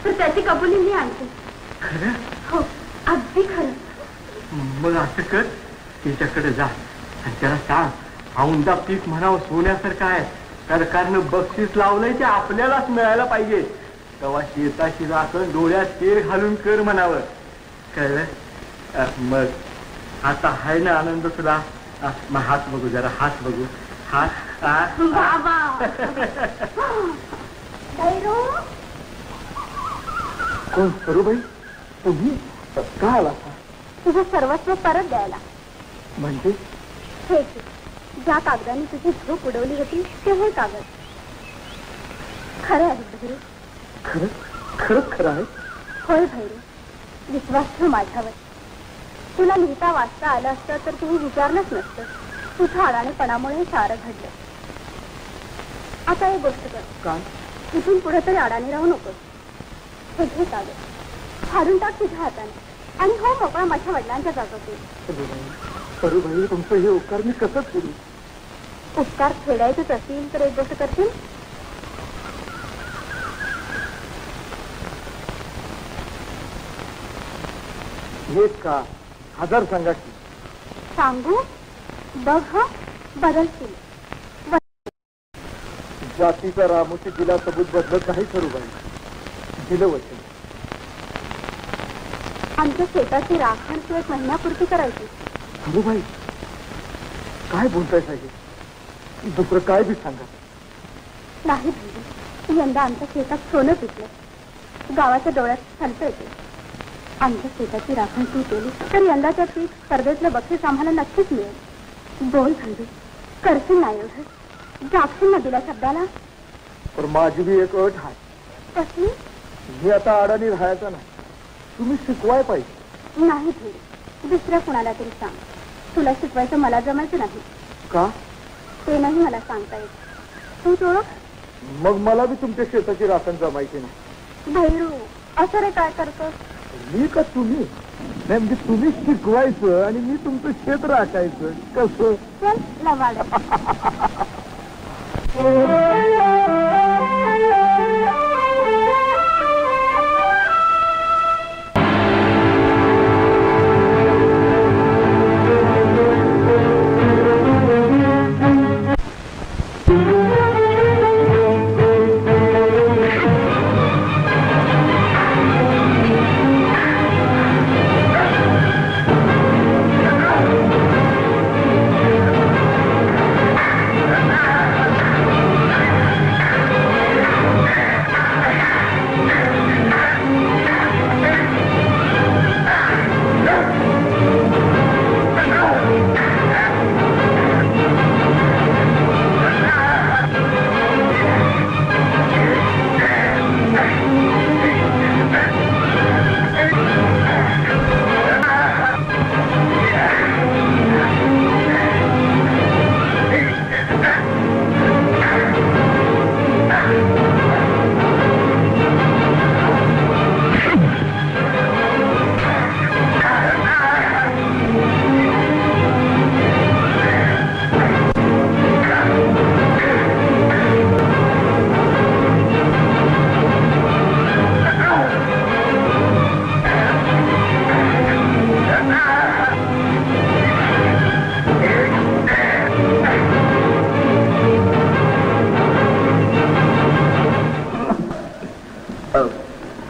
तर त्याची कबुली मी आणते खरं हो अगदी खरं मग असं कर तिच्याकडे जा आणि त्याला सांग औंदा पीक म्हणावं सोन्यासारखं आहे सरकारनं बक्षीस लावलंय ते आपल्यालाच मिळायला पाहिजे तेव्हा शेताची राखण डोळ्यात तेल घालून कर म्हणावं कळलं मग आता आहे ना आनंद तुला मग हात बघू जरा हात बघू हात बाबा कोण सरूबाई तुम्ही का आला तुझं सर्वस्व परत द्यायला म्हणजे हे ज्या कागदाने तुझी झोप उडवली होती ते हे कागद खरं आहे भैरू खरंच खरं आहे होय भैरू विश्वास ठेव माझ्यावर तुला लिहिता वाचता आलं असतं तर तुम्ही विचारलंच नसतं तुझ्या अडाणेपणामुळे सारं घडलं आता एक गोष्ट कर काय इथून पुढे तरी अडाणी राहू नकोस. हे घे कागद, फाडून टाक तुझ्या हाताने आणि हो मोकळा माझ्या वडिलांच्या जागेत. सरूबाई, तुमचं हे उपकार मी कसं करू? उपकार फेडायचेच असतील तर एक गोष्ट करशील. एक का 1000 सांगा की. सांगू बघ हा बदलशील. जातीचा रामोशी दिला सबूत बदलत नाही सरूबाई. दिलं वचन. आमच्या शेताची राखण तू 1 महिन्यापुरती करायची. सरूबाई, काय बोलताय साहेब? दुसरं काय बी सांगा. नाही भाई, यंदा आमच्या शेतात सोनं पिकलं. गावाच्या डोळ्यात हलत येते. आमच्या शेताची राखण तू केली तर यंदाच्या पीक स्पर्धेतलं बक्षीस आम्हाला नक्कीच मिळेल. बोल भाई, करशील ना एवढं? जागशील ना दिल्या शब्दाला? पण माझी बी एक अट आहे. कसली? मी आता अडाणी राहायचा नाही. तुम्ही शिकवाय पाहिजे. नाही भाई, दुसऱ्या कुणाला तरी सांग. तुला शिकवायचं मला जमायचं नाही. का? ते नाही मला सांगता येत. तू ओळख. मग मला बी तुमच्या शेताची राखण जमायची नाही. भैरू, असं रे काय करतोस? मी का तुम्ही? नाही म्हणजे तुम्ही शिकवायचं आणि मी तुमचं शेत राखायचं कसं? चल लवाड.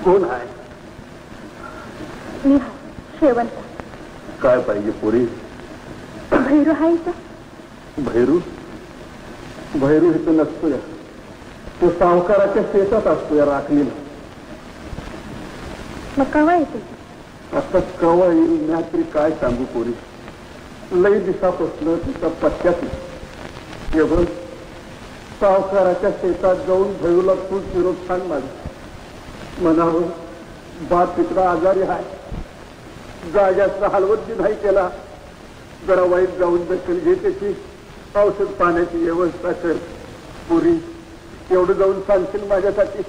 कोण आहे? मी शेवंत. काय पाहिजे पोरी? भैरू आहे इथं. भैरू? भैरू इथं नसतो या. तो सावकाराच्या शेतात असतो या राखणीला. मग कवा येते? आता कवा येईल मी तरी काय सांगू पोरी. लई दिवसापासून तिचा पत्त्यात नाही. बघ, सावकाराच्या शेतात जाऊन भैरूला तू निरोप सांग माझा. म्हणावं बाप पित्रा आजारी आहे. जाग्याचा हलवत बी नाही केला. जरा वाईट जाऊन दखल घे, त्याची औषध पाण्याची व्यवस्था कर. पुरी एवढं जाऊन सांगशील माझ्यासाठी?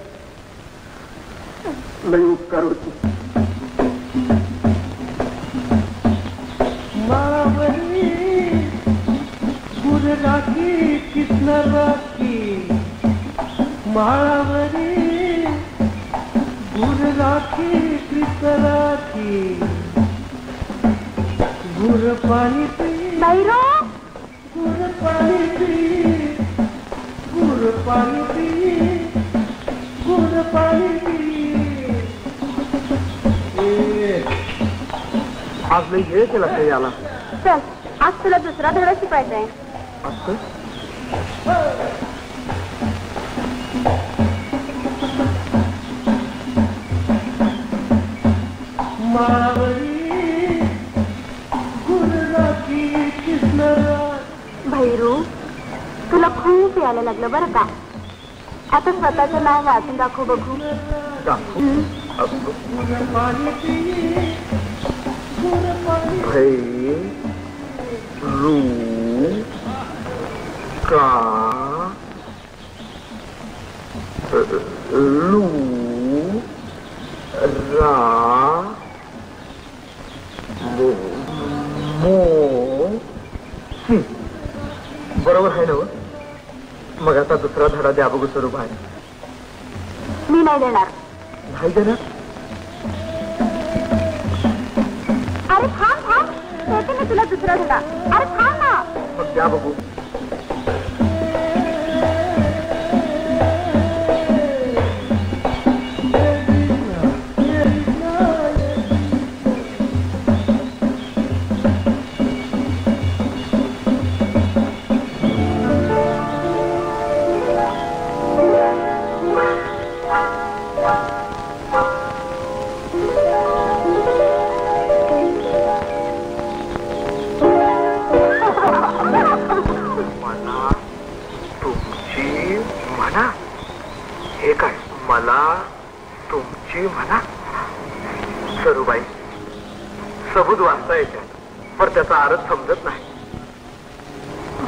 लई उपकार होते. राखी कृष्ण राखी माळावरी गुर राखी कृष्ण राखी गुर पाणी पी भैरू, गुर पाणी पी गुर पाणी पी गुर पाणी पी. आज लई वेळ केला काही याला. चल आज तुला दुसरा धडा शिकायचा आहे. भैरू, तुला खूप यायला लागलं बरं का. आता स्वतःचं नाव वाचून दाखव बघू. का लू रा मो बरोबर आहे ना? मग आता दुसरा धडा द्या बघू स्वरूप आहे. मी नाही देणार. नाही देणार? अरे थांब थांब, देते मी तुला दुसरा धडा. अरे थांब ना. मग द्या बघू. सबूत वाचता येतात पण त्याचा अर्थ समजत नाही.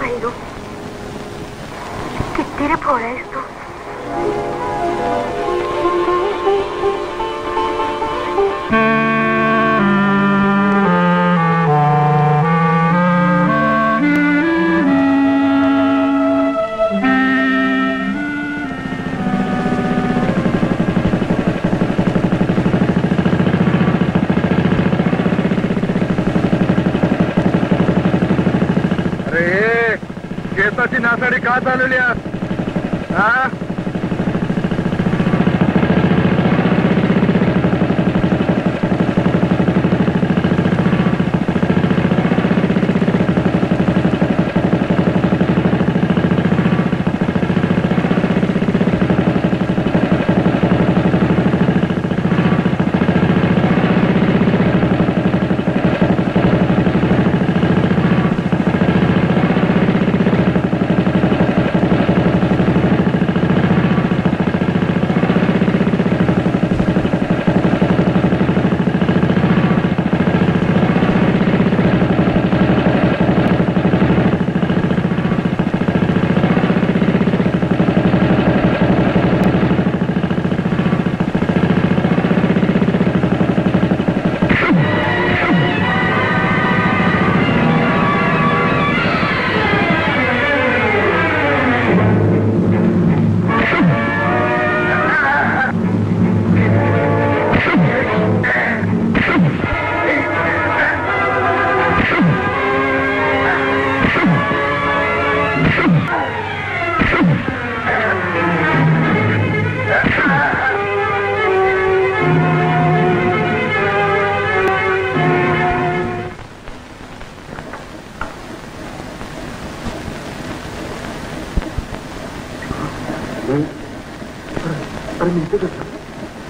भैरू किती रे फोड आहेस तू. केसाची नासाडी का चालवली आज? हा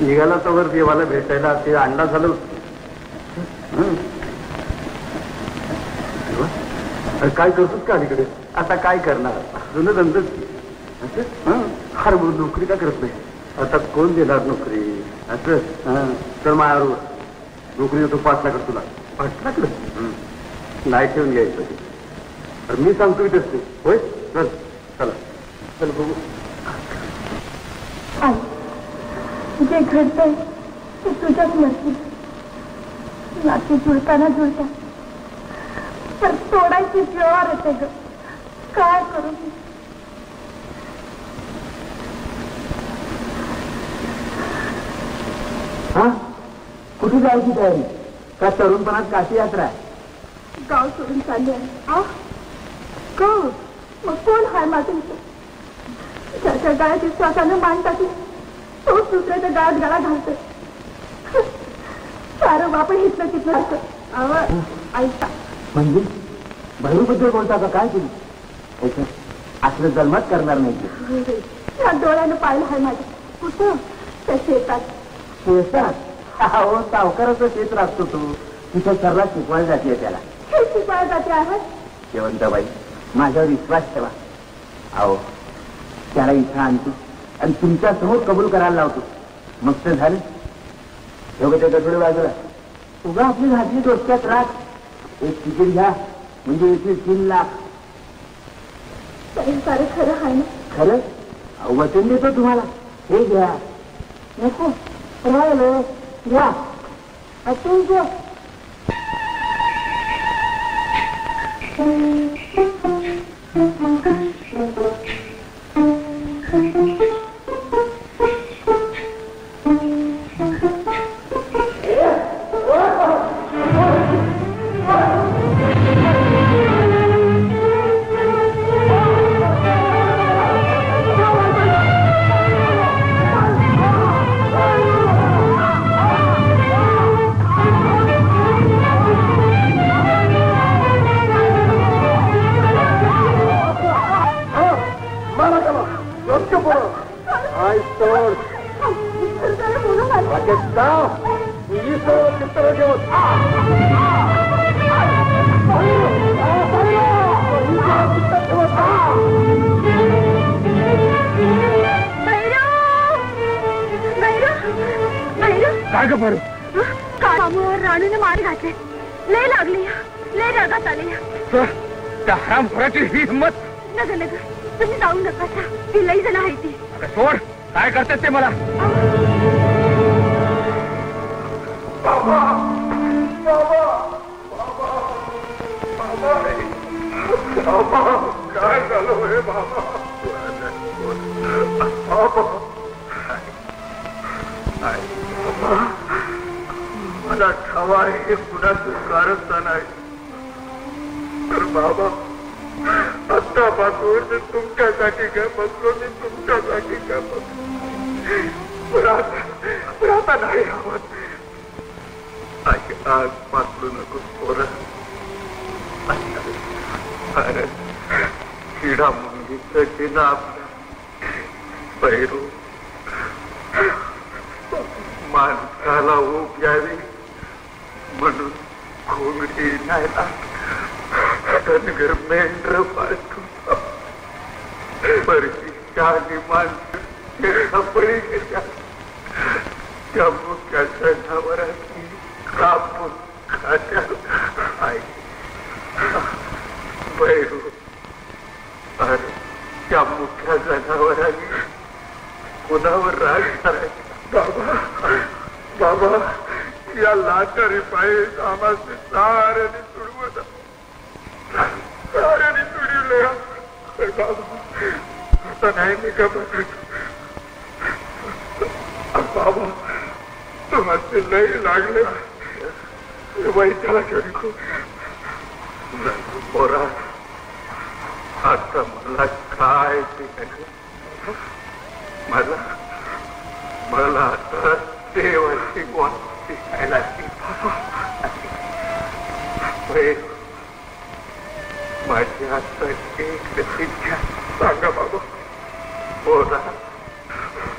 निघाला तर देवाला भेटायला ते अंडा झालं. काय करतोस का अलीकडे? आता काय करणार, जुनं धंदच. हर नोकरी का करत नाही? आता कोण देणार नोकरी? असं तर माझ्यावर नोकरी देतो 5 लाख तुला. 5 लाख नाही ठेवून घ्यायचं. तर मी सांगतो की तसं होय. चल चला चल बघू. जे घडतंय ते तुझ्याच मर्जीत. नाती जुळताना जुळता तर तोडायची ज्वार येते ग. काय करू? हा कुठे जायची तयारी? का तरुणपणात काशी यात्रा आहे? गाव सोडून चालली आहे. गाव मग कोण हाय माझं? त्याच्या गाळ्याची श्वासानं मान टाकली तोच दुसऱ्याच्या गाळ्यात गळा घालतोय. सारं बापण हितलं तिथलं असं. ऐका म्हणजे भैरूबद्दल बोलता का काय तुम्ही? असलं जन्मच करणार नाही. त्या डोळ्यानं पाहिलं आहे माझ्या. कुठं? त्या शेतात. शेतात? हो सावकाराचं शेत राखतो तू. तिथे सर्वात शिकवायला जाते त्याला. हे शिकवायला जाते आहे. शेवंताबाई माझ्यावर विश्वास ठेवा. अहो त्याला इथं आणतो आणि तुमच्या समोर कबूल करायला लावतो. मग तर झालं. योग्य त्या गठोडे बाजूला उगा आपली घातली डोक्यात राख. एक तिकीट घ्या म्हणजे इथे 3 लाख. सारं खरं आहे ना? खरं? वचन देतो तुम्हाला. हे घ्या. नको राहिलं घ्या. तू घ्या. राणूने मार घातले. लय लागली. लय रागात आली. त्या हरामखोराची ही हिंमत. नग नग तुम्ही जाऊ नका. ती लई जण आहे ती. सोड. काय करतात ते मला. बाबा बाबा बाबा बाबा काय झालं हे बाबा. मला ठावा हे कुणाचं कारस्थान नाही. तर बाबा आत्तापासून तुमच्यासाठी काय बसलो. मी तुमच्यासाठी काय बसलो. आता नाही आवत. आग पाचलू नको पोरं. अरे किडा मुंगीचं किना आपल्या पैरू माणसाला ऊब यावी म्हणून घोंगडी नाही धनगर मेंढर पाठवून बरशीच्या आणि माणसं बळी गेल्या. त्या मुख्या जनावरांनी कापून खात्या. बैरू अरे त्या मुख्या जनावरांनी कुणावर राग करायचा. बाबा बाबा या लाचारी पायी आम्हाला साऱ्याने सोडवत. साऱ्याने सोडवले. आता नाही मी का बघत. बाबा तुम्हाला लय लागले. वैताला घेऊन पोरा आता मला काय ते मला मला आता देवाची गोष्ट शिकायला माझी आता एक इच्छा सांगा बाबा. पोरा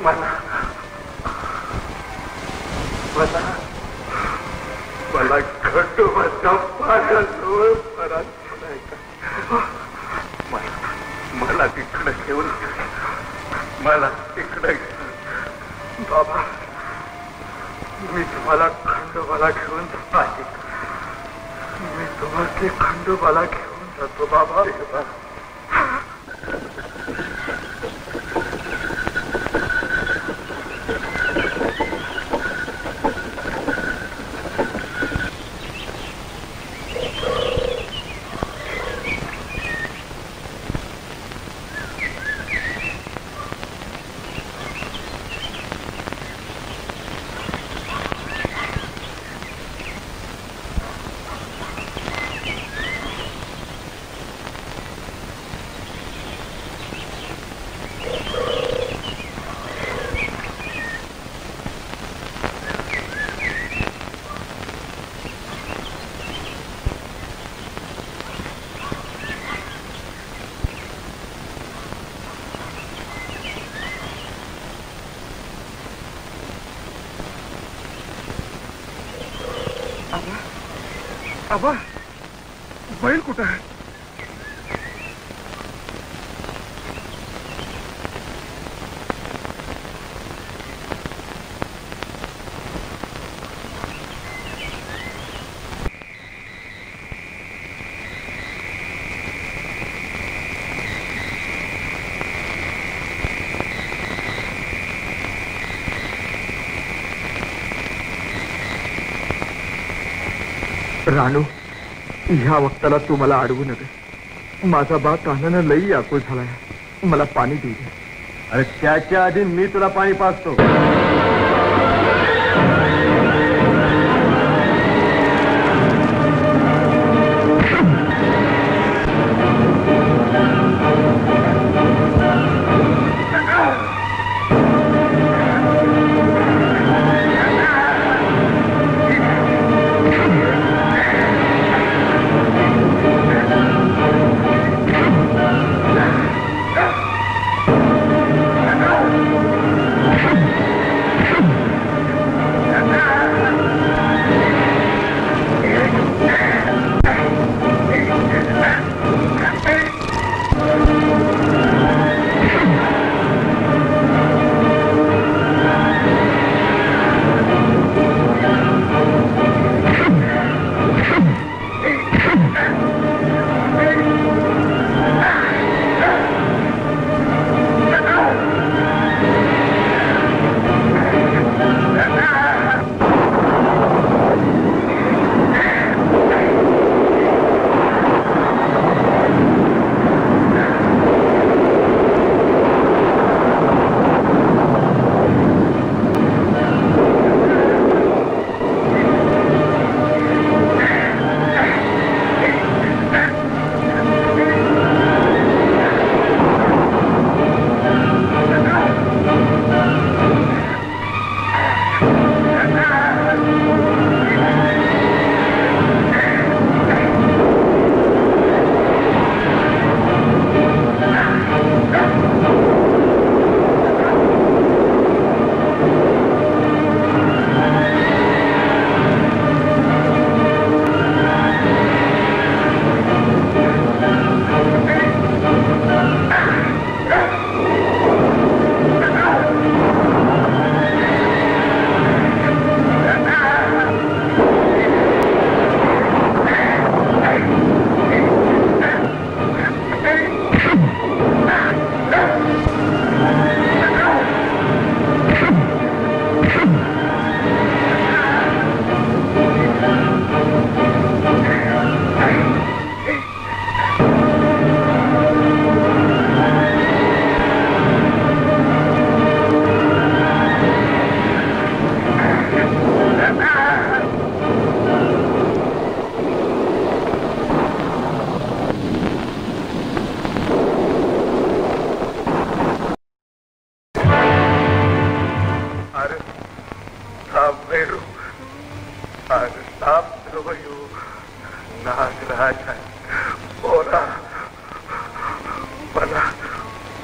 मला मला मला खंडोबाच्या पायाजवळ परत मला तिकडं घेऊन मला तिकडं बाबा. मी तुम्हाला खंडोबाला घेऊन जातो. मी तुम्हाला ते खंडोबाला घेऊन जातो बाबा. आबा बैल कुठं आहे. रानू, ह्या वक्ताला तू मला अडवू नका. माझा बा कानानं लई आकुळ झालाय. मला पाणी देऊ दे. अरे त्याच्या आधी मी तुला पाणी पाजतो.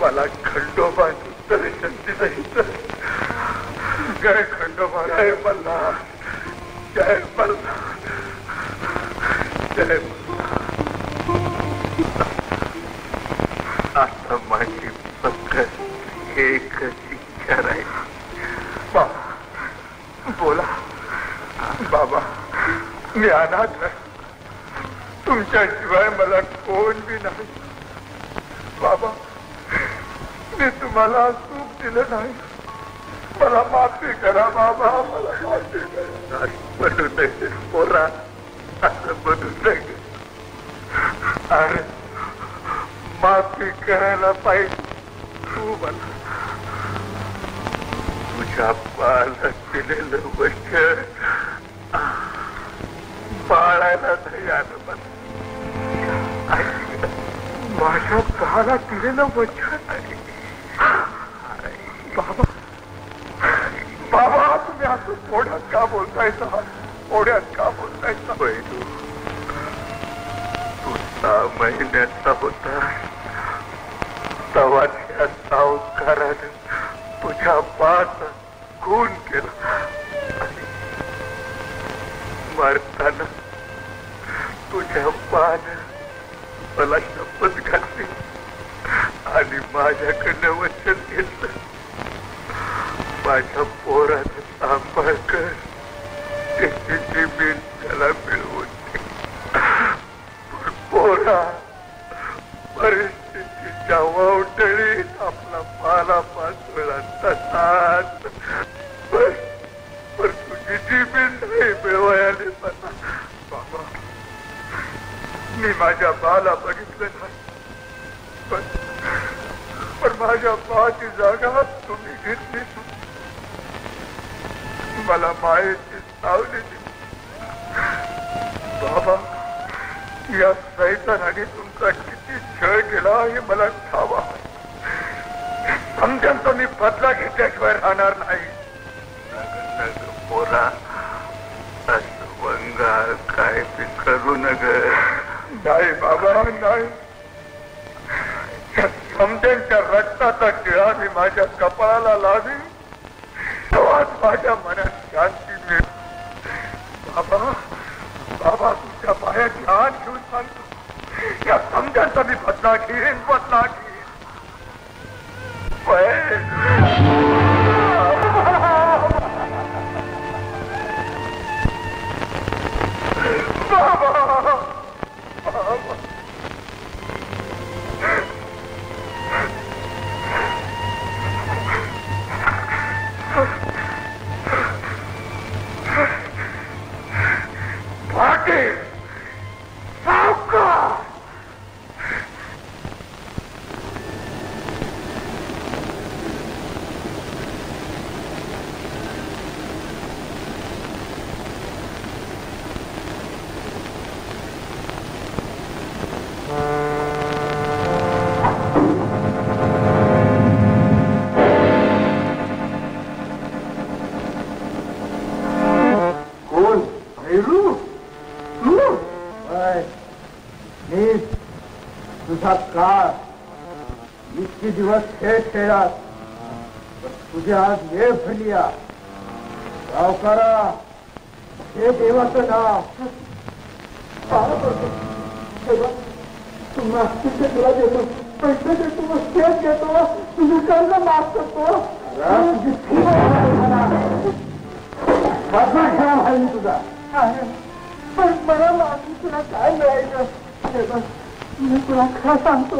मला खंडोबा दर्शन दिलं. जय खंडोबा, जय मल्ला, जय मल्ला, जय मल्ला. आता माझी फक्त एकच इच्छा राहील. बोला बाबा, मी अनाथ आहे. तुमच्याशिवाय मला कोण बी नाही. बाबा, मी तुम्हाला सुख दिलं नाही. मला माफी करा बाबा, मला माफी करा. म्हणू नये पोरा, असं म्हणू नये. अरे माफी करायला पाहिजे. तू मला तुझ्या बाळाला दिलेलं वचन पाळायला नाही आलं. मला माझ्या बाळाला दिलेलं वचन. बाबा, बाबा, तुम्ही असं थोड्यात का बोलतायचा? थोड्यात का बोलतायचा? पैलू, तू 6 महिन्याचा होता तेव्हा त्या सावकाराने तुझ्या बाळाचा खून केला. मरताना तुझ्या बाळाने मला शपथ घातली आणि माझ्याकडनं वचन घेतलं, माझ्या पोराचं सांभाळ कर, त्याची जमीन त्याला मिळवून दे. पोरा परिस्थितीच्या वावटळीत आपला पाला पाचवेळा तसाच. पण तुझी जमीन नाही मिळवायला मला. बाबा, मी माझ्या बाला बघितलं नाही, पण माझ्या बाची जागा तुम्ही घेतली. मला मायेची सावली दिली. बाबा, या सैतानाने तुमचा किती छळ केला हे मला ठावा. समजांचा मी बदला घेतल्याशिवाय राहणार नाही. पोरा, असं वंगाळ काय ते करू नग. नाही बाबा, नाही. समजांच्या रक्ताचा टिळा मी माझ्या कपाळाला लावी, तेव्हाच माझ्या मनात शांती मिळेल. बाबा, बाबा, तुमच्या पायाची हात घेऊन सांगतो, या समजांचा मी बदला घेईन, बदला घेईन. इतके दिवस खेळ खेळात, तुझे आज वेळ फुलिया. सावकारा, हे देवाचं नाव तुला देतो, पैसे देतो, शेत देतो, तुझे कर्ज माफ करतो. तुझा पण मला मागून तुला काय मिळायचं? मी तुला खरं सांगतो,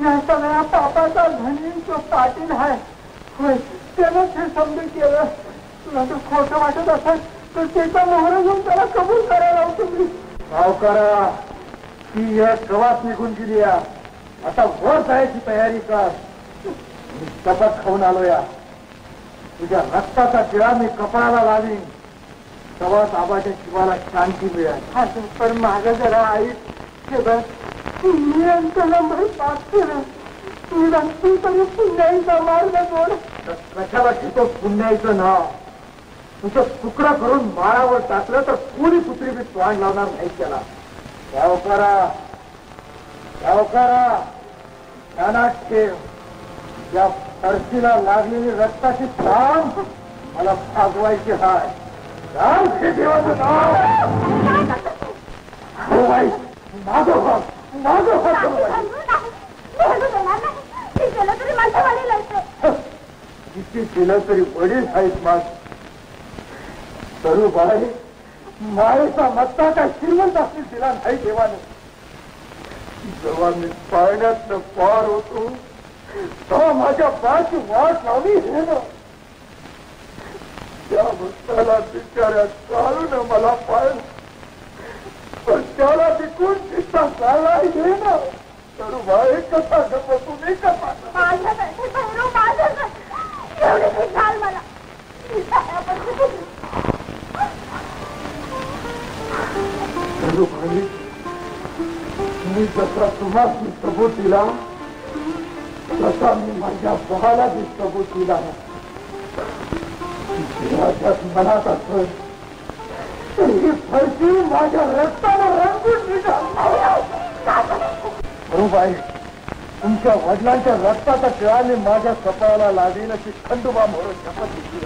या सगळ्या पापाचा धनी तो पाटील आहे. होय, त्यानंच हे समजून केलं. तुला तर खोटं वाटत असेल तर त्याचा मोहरा घेऊन त्याला कबूल करायला लावतो मी. सावकारा, ती एक गवास निघून गेली. आता वर जायची तयारी कर. मी शपथ खाऊन आलो. या तुझ्या रक्ताचा टिळा मी कपाळाला लावीन, तेव्हाच आबाच्या शिवाला शांती मिळेल. पण माझं जरा आई मी नंबर पास केलं. तू नक्की तरी पुण्याईचा मार्ग जोड. कशाला घेतो पुण्याईचं नाव? तुझं तुकडा करून माळावर टाकलं तर कोणी पुत्री बी तोंड लावणार नाही त्याला. सावकारा, सावकारा, ध्यानात ठेव. या फरशीला लागलेली रक्ताची थांब मला भागवायची हाय. राम हे देवाचं नाव. किती केलं तरी वडील आहेत माझ. तरुबाई, माळेचा मत्ता काय श्रीमंत असतील तिला नाही देवानं. जेव्हा मी पाळण्यात पार होतो तेव्हा माझ्या पायाची वाट लावली हे ना. त्या भक्ताला बिचाऱ्या चालून मला पाहिलं, पण त्याला तिकून चित्ता चालला घे ना. तरुबाई, कसा गप्प तुम्ही कसा मला मी जसा तुम्हाला सबूत दिला तसा मी माझ्या बहाला बी सबूत दिला. मनात असत ही फरशी माझ्या रक्ताला रंगून बरोबर. तुमच्या वडिलांच्या रक्ताचा टिळाने माझ्या कपाळाला लागेल अशी खंडोबा म्हणून शपथ घेतली.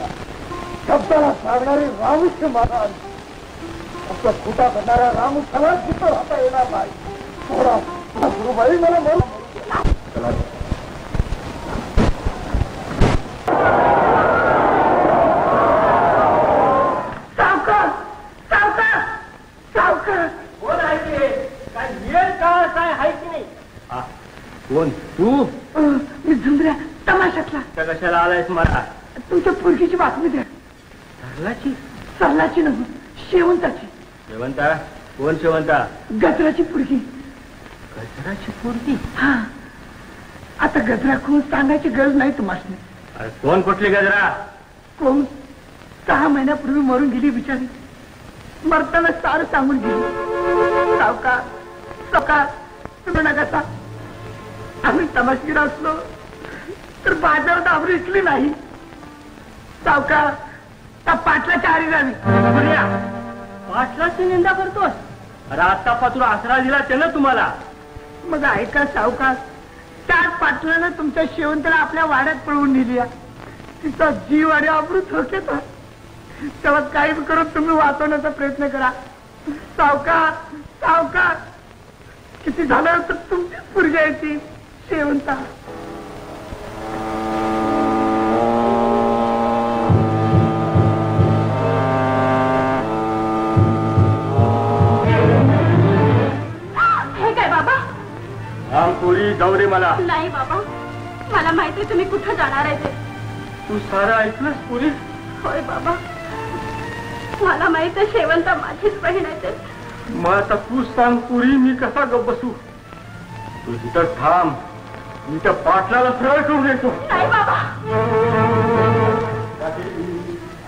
शब्दाला सांगणारे रामुष्य महाराज, फक्त खोटा करणाऱ्या रामुष्याला तिथं राहता येणार नाही. थोडा गुरुबाई मला म्हणून सावकार, सावकार, सावकार. कोण आहे ते? काय मिळेल का काय आहे की नाही? कोण तू? मी झुंबऱ्या तमाशातला. कशाला आलायस मला? तुमच्या पोरगीची बातमी द्या. सरलाची? सरलाची नव्हे, शेवंताची. शेवंता? कोण शेवंता? गजराची पोरगी. गजराची पोरगी? आता गजरा कोण सांगायची गरज नाही तुम्हाला. कोण कुठली गजरा? कोण 6 महिन्यापूर्वी मरून गेली बिचारी. मरताना सारं सांगून गेली. सावकार सावकार तुम्ही नका सा. आम्ही तमाशगीर असलो तर बाजारात आबरू इकली नाही. सावकार त्या पाटलाच्या आरी जावी. पाटलाची निंदा करतोस? अरे आता पातूर आसरा दिला त्यानं तुम्हाला. मग ऐका सावकार, त्याच पाटलानं तुमच्या शेवंतीला आपल्या वाड्यात पळवून नेली. तिचा जीव आणि अमृत धोक्यात. तेव्हा काही करून तुम्ही वाचवण्याचा प्रयत्न करा. सावकार सावकार किती झालं तर तुमचीच पोरगी आहे ती शेवंता. हे काय बाबा? पोरी जाऊ दे मला. नाही बाबा, मला माहिती तुम्ही कुठं जाणार आहे ते. तू सारं ऐकलंस पुरी? होय बाबा, मला माहित आहे शेवंता माझीच बहीण आहे ते. मग आता तू सांग पुरी, मी कसा गप बसू? तू तिथं थांब, मी त्या पाटलाला सरळ करून देतो. नाही बाबा.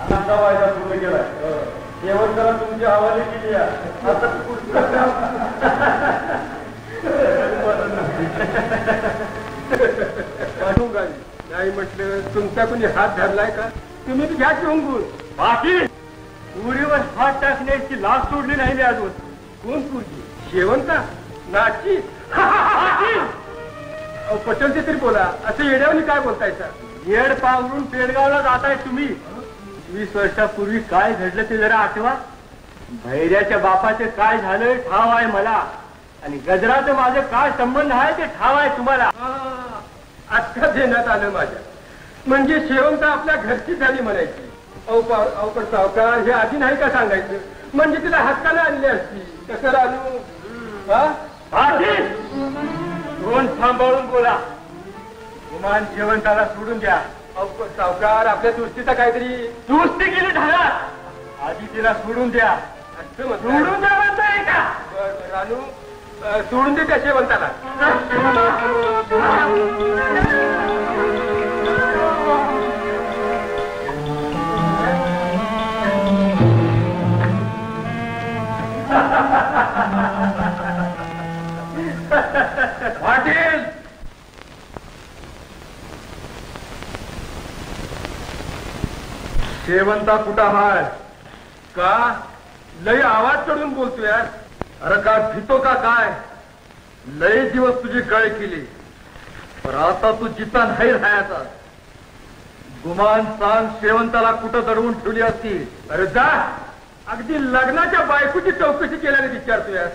आनंदा वायदा पूर्ण केलाय. शेवंताला तुमची हवाली केली आहे. आता नाही म्हटलं तुमच्याकडून हात धरलाय का? तुम्ही घ्या घेऊन बाकी पुरीवर हात टाकण्याची लाज सोडली नाही मी अजून. कोण पूर्वी? शेवंता नाची पटलते तरी बोला. असं येड्यावनी काय बोलतायचा? येड पावरून पेडगावला जाताय तुम्ही. 20 वर्षापूर्वी काय घडलं ते जरा आठवा. भैऱ्याच्या बापाचे काय झालं ठाव आहे मला, आणि गजराचं माझं काय संबंध आहे ते ठाव आहे तुम्हाला. आत्ता देण्यात आलं माझ्या. म्हणजे शेवंता आपल्या घरची झाली म्हणायची. अवकड सावकार हे आधी नाही का सांगायचं? म्हणजे तिला हक्काने आणली असती. कसं आणू? दोन सांभाळून बोला. गुमान शेवंताला सोडून द्या. अवकड सावकार आपल्या दुस्तीचा काहीतरी दुस्ती केली ढगात. आधी तिला सोडून द्या. सोडून द्या म्हणताय का? रानू सोडून दे त्या शेवंताला. पाटील, शेवंता कुठं हाय? का लय आवाज चढून बोलतोय यार? अरे का भितो का काय? लय दिवस तुझी कळ केली, पण आता तू जिता नाही राहायचा. गुमान सांग, शेवंताला कुठं दडवून ठेवली असती? अरे जा, अगदी लग्नाच्या बायकोची चौकशी केल्याने विचारतोय.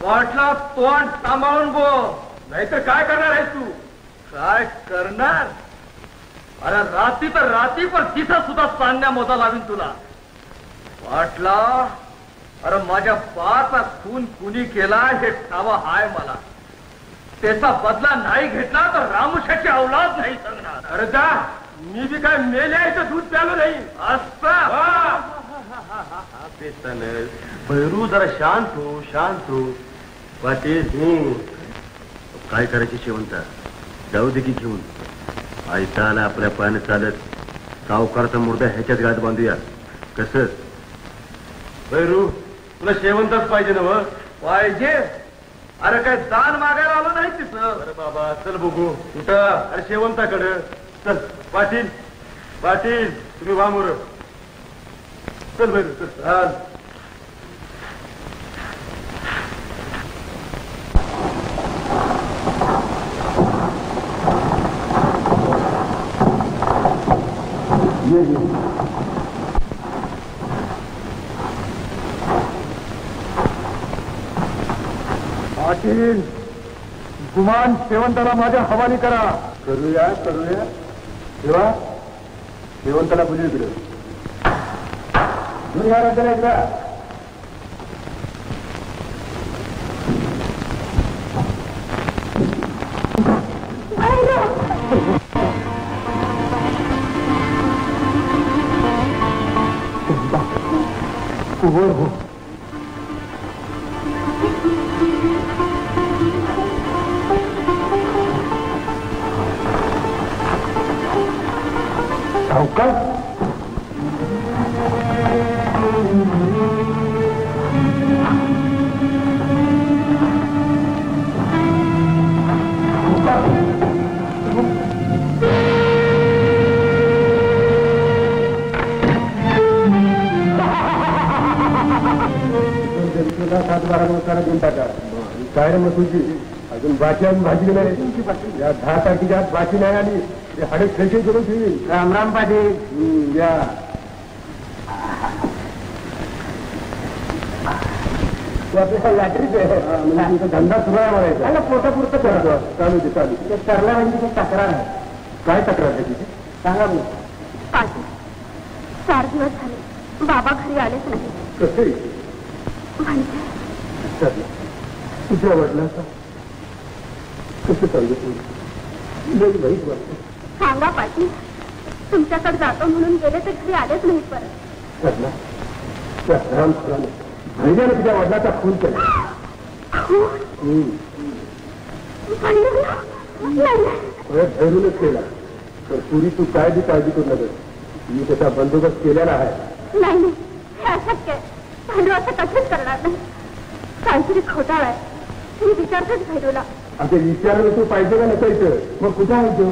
वाटला तोंड सांभाळून बोल, नाहीतर काय करणार आहेस तू? काय करणार? अरे रात्री तर रात्री, पण तिथं सुद्धा चांदण्या मोजा लावीन तुला. वाटला अरे माझ्या बाचा खून कुणी केला हे ठावा हाय मला. त्याचा बदला नाही घेतला तर रामुशाची औलाद नाही सांगणार. अरे जा, मी बी काय मेल्याचं दूध प्यालो नाही. असं भैरू जरा शांत हो, शांत हो. पाटील काय करायचे शेवंता? जाऊ दे की घेऊन. आयता आला आपल्या पायाने चालत. सावकारचा मुर्दा ह्याच्याच गात बांधूया. कसं भैरू, तुला शेवंतच पाहिजे ना? पाहिजे. अरे काय दान मागायला आलो नाही तिथं. अरे बाबा चल बघू कुठं. अरे शेवंताकडे चल. पाटील पाटील तुम्ही वामोर चल. भैरू चल. पाटील, गुमान शेवंताला माझ्या हवाली करा. करूया करूया. तेव्हा शेवंताला बोलू इकडे. दुनिया राज्याला एकदा हो. सावकार सातबारा नमस्कार देऊन टाका काय मग तुझी अजून बाकी भाजी नाही या 10 तारखेच्या आत बाकी नाही आली ते हाडे खेळचे करून ठेवी राम राम पाटील या लाटरीच धंदा सुरू आहे म्हणायचा पोटापुरतं करतो चालू दे चालू ते ठरला म्हणजे तक्रार आहे काय तक्रार आहे तिथे सांगा मी पाटील 4 दिवस झाले बाबा घरी आलेच नाही कसे म्हणजे तुझ्या वडिलांचा कसं चाललं वाईट वाटतं सांगा पाटील तुमच्याकडे जातो म्हणून गेले तर घरी आलेच नाही परत भैयाने तुझ्या वडिलाचा खून केला धरूनच केला तर पुरी तू काय बी काळजी करू नका मी त्याचा बंदोबस्त केलेला आहे नाही नाही हे अशक्य आहे भांडू असं कधीच करणार नाही काहीतरी खोटाळ आहे मी विचारतेच भैरूला आता विचारायला तू पाहिजे का नसायचं मग कुठं आहे तू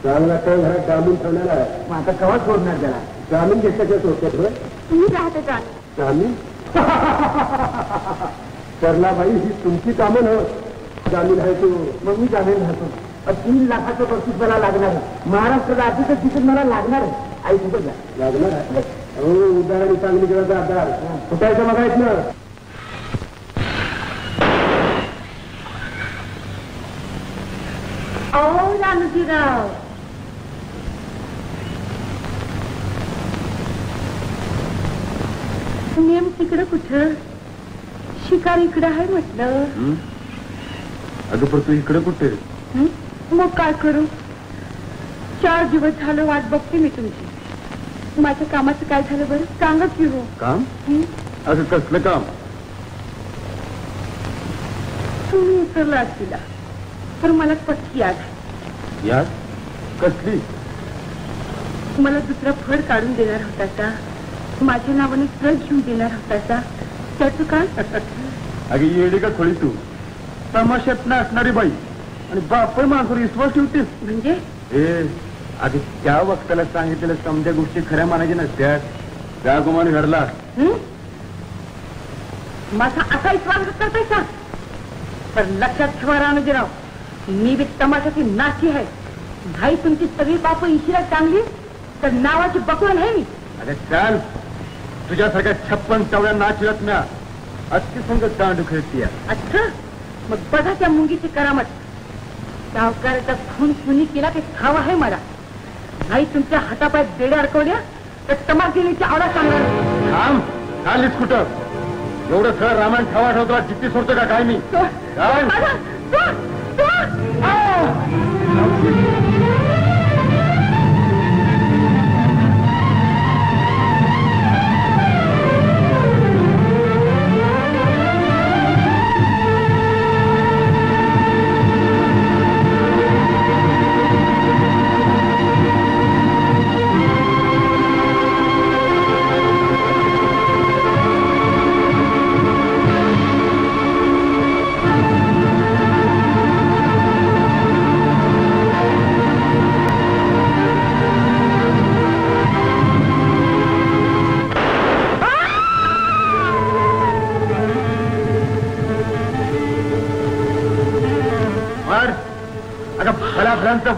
चांगला तर घरात जामीन ठेवलेला आहे मग आता केव्हा सोडणार त्याला जामीन घेतल्याच्या सोडतात मी राहते जाण जामीन करला बाई ही तुमची कामं न जामीन आहे तू मग मी जामीन राहतो 3 लाखाचं बक्षीस मला लागणार आहे महाराष्ट्र राज्याचं तिकीट मला लागणार आहे आई कुठं लागणार आहे हो उदाहरण चांगली करायचा आधार कुठायचं बघायचं ना रानूजीराव नेम तिकडं कुठं शिकार इकडं आहे म्हटलं अगं पण तू इकडे कुठे मग काय करू 4 दिवस झालं वाट बघते मी तुमची माझ्या कामाचं काय झालं बरं सांगा की हो काम असं कसलं काम तुम्ही उतरला तिला तर मला पटकी याद याद कसली मला दुसरा फळ काढून देणार होता का माझ्या नावाने ट्रक घेऊन देणार होता का त्याचं काय अगे येडी का खोळी तू तमाशात ना असणारी बाई आणि बापय माणसावर विश्वास ठेवतेस म्हणजे आधी त्या वक्ताला सांगितलेल्या समध्या गोष्टी खऱ्या मानायच्या नसत्या त्या गुमान घडला माझा असा विश्वास करतायचा तर लक्षात ठेवा रानूजीराव मी बी तमाशाची नाची आहे भाई तुमची सगळी पाप इशिरा चांगली तर नावाची बकवान आहे मी अरे चाल तुझ्यासारख्या 56 चवळ्या नाचल्यात म्या अतिसंग दांडू खेळती अच्छा मग बघा त्या मुंगीची करामत सावकाराचा खून खुनी केला ते ठाव आहे मला भाई तुमच्या हातापायात बेड्या अडकवल्या तर तमाशेची आवडा सांगणार थांब आलीच कुठं एवढं सगळं रामायण ठेवा ठेवतो जिद्दी सोडतो का काय मी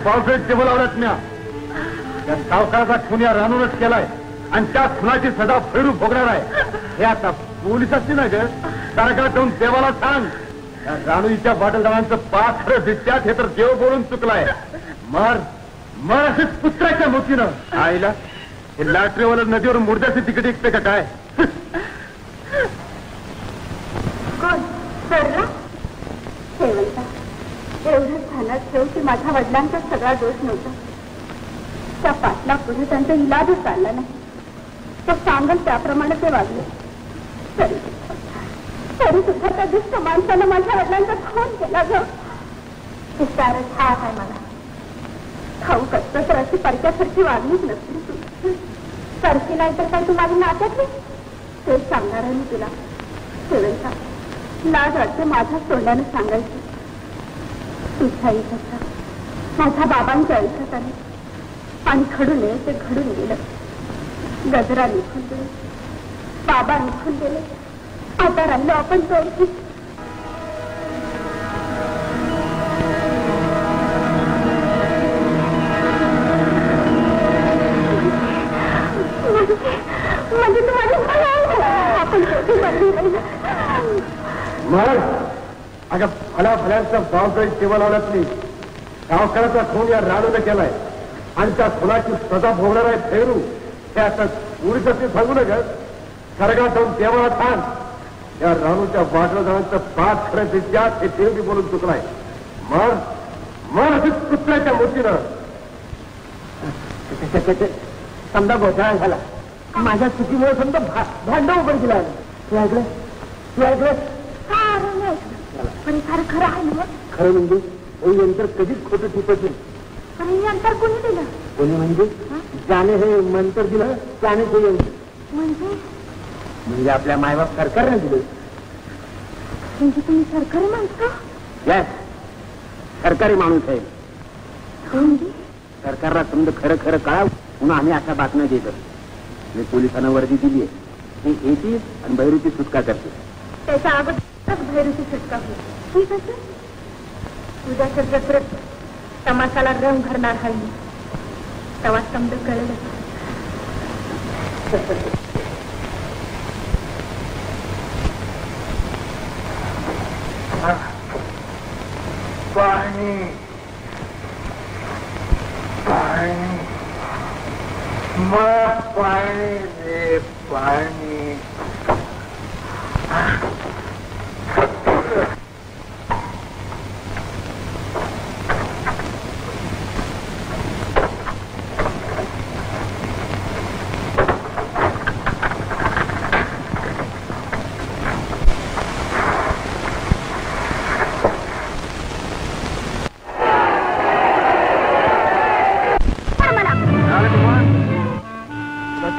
बावफेट टेबल आवडत म्या त्या सावकाराचा खून या रानूनच केलाय आणि त्या खुनाची सदा फेरू भोगणार आहे हे आता पोलिसाची ना ग तारका ठेवून देवाला सांग त्या राणूच्या बाटलदारांचं पाखर दिसत्यात हे तर देव बोलून चुकलाय मार मार असेच पुत्राच्या मोतीनं आईला हे लाटरीवाला नदीवर मुर्द्याचे तिकीट ऐकते का काय एवढं झालं शेवटी माझ्या वडिलांचा सगळा दोष नव्हता त्या पाटला पुढे त्यांचा इलाजच चालला नाही तो सांगल त्याप्रमाणे ते वागले तरी सुद्धा त्या दुष्ट माणसानं माझ्या वडिलांचा खून केला ग विचारच हात आहे मला ठाऊक असतं तर अशी परक्यासारखी वागणूक नसते तू. सरशी नाही तर काय तू माझ्या नात्यात नाही तेच सांगणार आहे मी तुला. शेवंता लाज वाटते माझ्या तोंडाने सांगायचं. तुझ्या आयुष्यात माझ्या बाबांच्या आयुष्यात आले आणि घडून नये ते घडून गेलं. गजरा निघून गेले, बाबा निघून गेले, आता राहिलो आपण चौथी. म्हणजे तू माझी आपण चौथी बनली नाही. मग अगं फळ्यांचा गावकरी सेवा लावण्यातली गावकऱ्याचा खून या राणूने केलाय आणि त्या खुनाची सजा भोगणार आहे फेरू. हे आता उडीच सांगू नका. सरगा जाऊन देवाला थांब. या राणूच्या वाटलं जाण्याचं पाच खरं विद्यात हे देव बी बोलून चुकलाय. मग अशीच कुत्र्याच्या मूर्तीनं समजा घोटाळा झाला. माझ्या चुकीमुळे समजा भांडण उघड केला. तू ऐकलं तू ऐकलं पण फार खरं आहे ना. खरं म्हणजे हे यंत्र कधीच खोटं टिपत नाही. पण हे अंतर कोणी दिलं? कोणी म्हणजे ज्याने हे मंत्र दिलं त्याने ते यंत्र म्हणजे आपल्या मायबाप सरकारने दिलं. म्हणजे तुम्ही सरकारी माणूस? यस सरकारी माणूस आहे. म्हणजे सरकारला समजा खरं खरं कळावं म्हणून आम्ही अशा बातम्या देत असतो. पोलिसांना वर्दी दिली आहे ती येतील आणि बहिरीची सुटका करते. त्याच्या अगोदर भैरूची सुटका होईल. ठीक आहे उद्याच्या जत्रेत तमाशाला रंग भरणार आहे मी. तेव्हा समज कळेल. पाणी पाणी मग पाणी रे पाणी.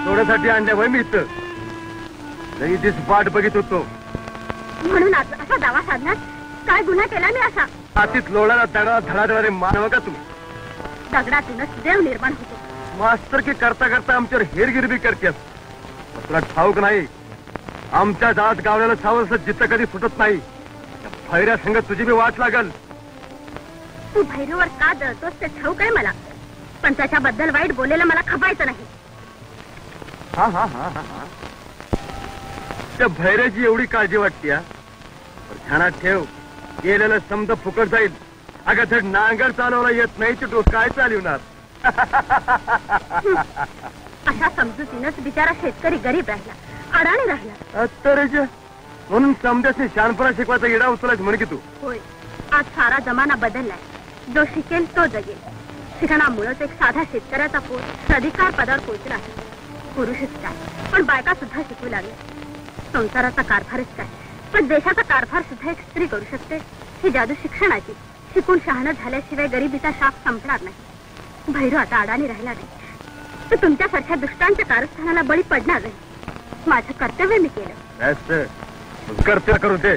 थोड्यासाठी आणल्या वय मी इथं लगेच वाट बघित होतो. म्हणून असा दावा साधणार काय गुन्हा केला मी असा? हातीत लोळाला दगडा धडा देणारे मानव का तुम्ही? दगडातूनच देव निर्माण होतो. मास्तर की करता करता आमच्यावर हेरगिरबी करतेस. तुला ठाऊक नाही आमच्या जात गावल्याला सावरस जिथं कधी सुटत नाही. भैऱ्या संगत तुझी बी वाट लागल. तू भैरूवर का जळतोस ते ठाऊक आहे मला. पण त्याच्याबद्दल वाईट बोलायला मला खपायचं नाही. त्या भैऱ्याची एवढी काळजी वाटते. ध्यानात ठेव गेलेलं समजा फुकट जाईल. अगं धड नांगर चालवला येत नाही ते डोस काय चालवणार. अशा समजुतीनंच बिचारा शेतकरी गरीब राहिला, अडाणी राहिला. तर म्हणून समजाने शानपणा शिकवायचा इडा उचलायच म्हणे की तू. होय आज सारा जमाना बदललाय. जो शिकेल तो जगेल. शिक्षणामुळेच एक साधा शेतकऱ्याचा पोट अधिकार पदावर पोहोचला आहे. पुरुषच काय पण बायका सुद्धा शिकू लागल्या. संसाराचा कारभारच काय पण देशाचा कारभार सुद्धा एक स्त्री करू शकते. ही जादू शिक्षणाची. शिकून शहाणा झाल्याशिवाय गरिबीचा शाप संपणार नाही. भैरू आता अडाणी राहिला नाही तर तुमच्यासारख्या दुष्टांच्या कारस्थानाला बळी पडणार नाही. माझं कर्तव्य मी केलं. कर्तव्य करू दे.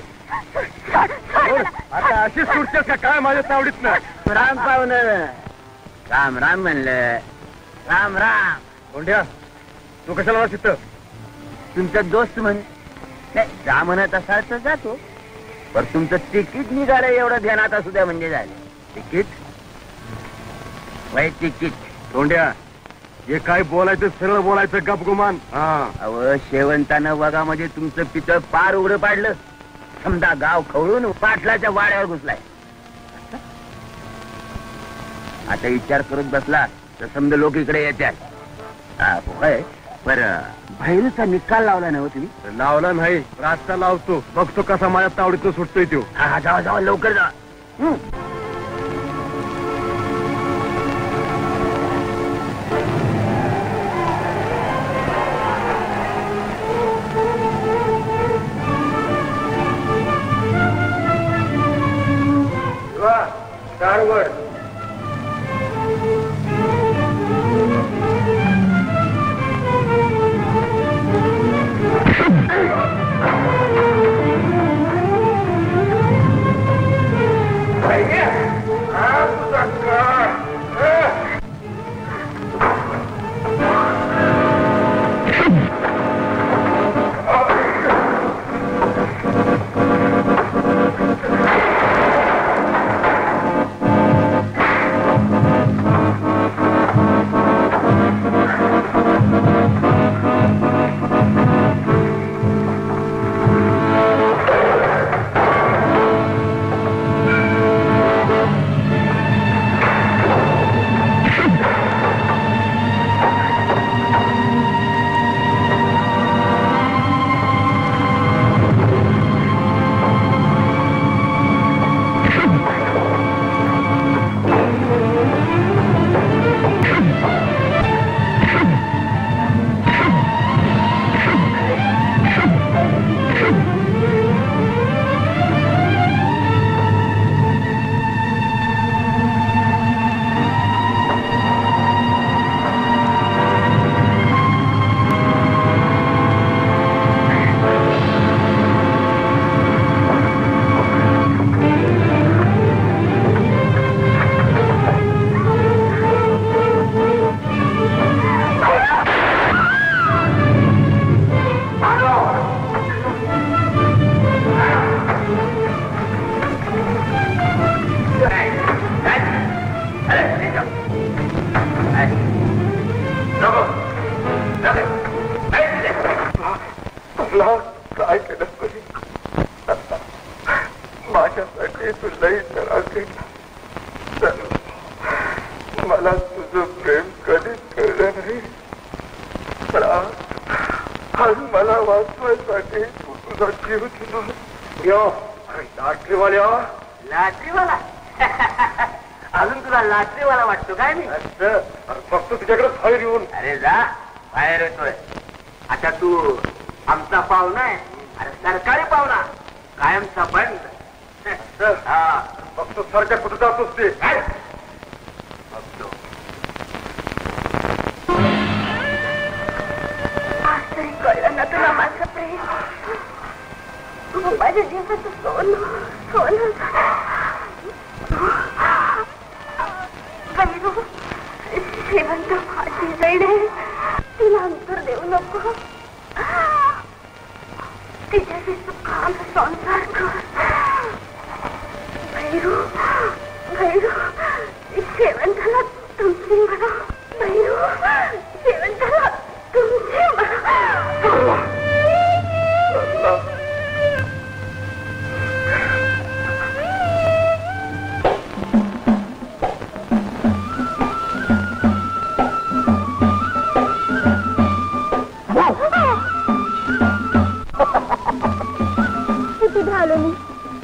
आता अशी सुटतेस का काय माझ्या तावडीत ना. राम पाहुणं राम राम म्हणलं. राम राम. कोंड्या तू कशाला वाच इथं? तुमचा दोस्त म्हण नाही जा म्हणत असाल तर जातो. पण तुमचं तिकीट निघालं एवढं ध्यानात असू द्या म्हणजे झालं. तिकीट वय तिकीट. कोंड्या हे काय बोलायचं सरळ बोलायचं गपगुमान. अव शेवंतानं वगामध्ये तुमचं पितळ पार उघडं पाडलं. समजा गाव खवळून पाटलाच्या वाड्यावर घुसलाय. आता विचार करत बसला तर समजा लोक इकडे येतात. बरं भैरूचा निकाल लावला ना तुम्ही? लावला नाही रास्ता लावतो. बघतो कसा माझ्या तावडीतून सुटतोय तो. जावा जावा लवकर जा. काय केलं माझ्यासाठी तू लई त्रास घेतला. मला तुझं प्रेम कधीच कळलं नाही. पण आज मला वाचवायसाठी तू तुझा जीव दिला. लाटरीवाल्या लाटरीवाला अजून तुला लाटरीवाला वाटतो काय मी? फक्त तुझ्याकडे बाहेर येऊन. अरे जा बाहेर येतोय. आता तू आमचा पाहुणा आहे. अरे सरकारी पाहुणा कायमचा बंद. फक्त सारख्या कुठं जातोच ते. आज तरी कळलं ना तुला माझं प्रेम. माझ्या जीवाचं सोनं सोनं गैरू श्रीमंत माझी जाईने तिला अंतर देऊ नको. तिच्याशी सुखान संसार कर. गैरू गैरू शेवंताला तुमची म्हणा. गैरू शेवंताला तुमची म्हणा. किती झालं मी.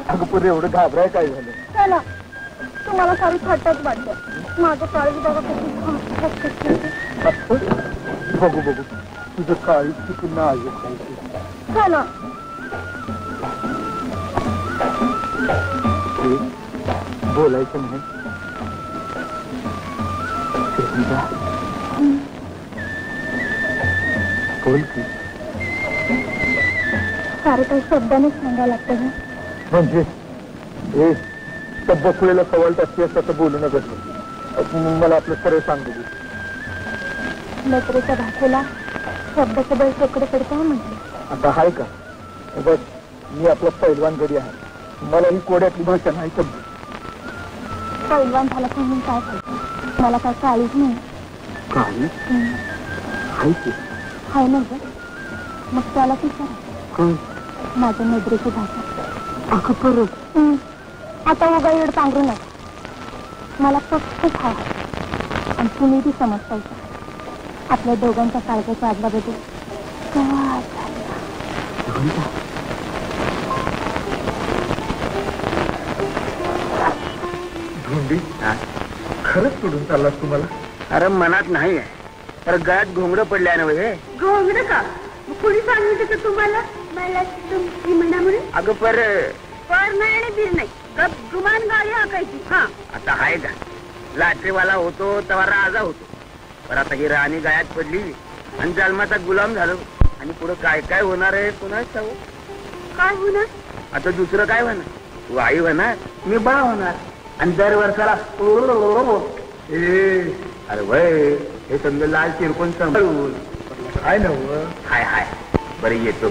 अगं पुढे एवढं घाबराय काय झालं? चला तुम्हाला सारी थट्टाच वाटत. माझं काळजी बघा किती. बघू बघू तुझं काळी किती नाजूक आहे. चला बोलायचं नाही. बोल की. सारे काही शब्दाने सांगायला लागतं ना. म्हणजे त्या बसलेला सवाल टाकी असं बोलू नका. मला आपलं सरळ सांगू दे. नजरेच्या भाषेला शब्दाचं बळ शेकडे पडतं म्हटलं. आता आहे का? बस मी आपला पैलवान गडी आहे. मला ही कोड्यातली भाषा नाही समजत. पैलवान झाला म्हणून काय करतो? मला काय काळीच नाही. काही आहे की हाय ना ग. मग त्याला विचारा माझ्या नजरेची भाषा. अगं परत आता उगा येड पांघरू नका. मला फक्त हा आणि तुम्ही ती समजता. आपल्या दोघांच्या काळजाच्या आदलाबद्दल काय धोंडी खरंच सोडून चाललास तुम्हाला? अरे मनात नाही आहे. तर गळ्यात घोंगडं पडल्या ना हे. घोंगडं का? कुणी सांगितलं तर तुम्हाला? मला तुमची म्हणा म्हणून. अगं पर नाही आणि बिल नाही. गुमान गाडी हाकायची. हा आता आहे का? लाटरीवाला होतो तेव्हा राजा होतो. पण आता ही राणी गळ्यात पडली आणि जन्माचा गुलाम झालो आणि पुढे काय काय होणार आहे कोणाच ठाऊ. काय होणार? आता दुसरं काय होणार? तू आई होणार, मी बा होणार आणि दर वर्षाला अरे वय हे समजा लाल चिरकोन सांभाळून काय ना हाय हाय बरं येतो.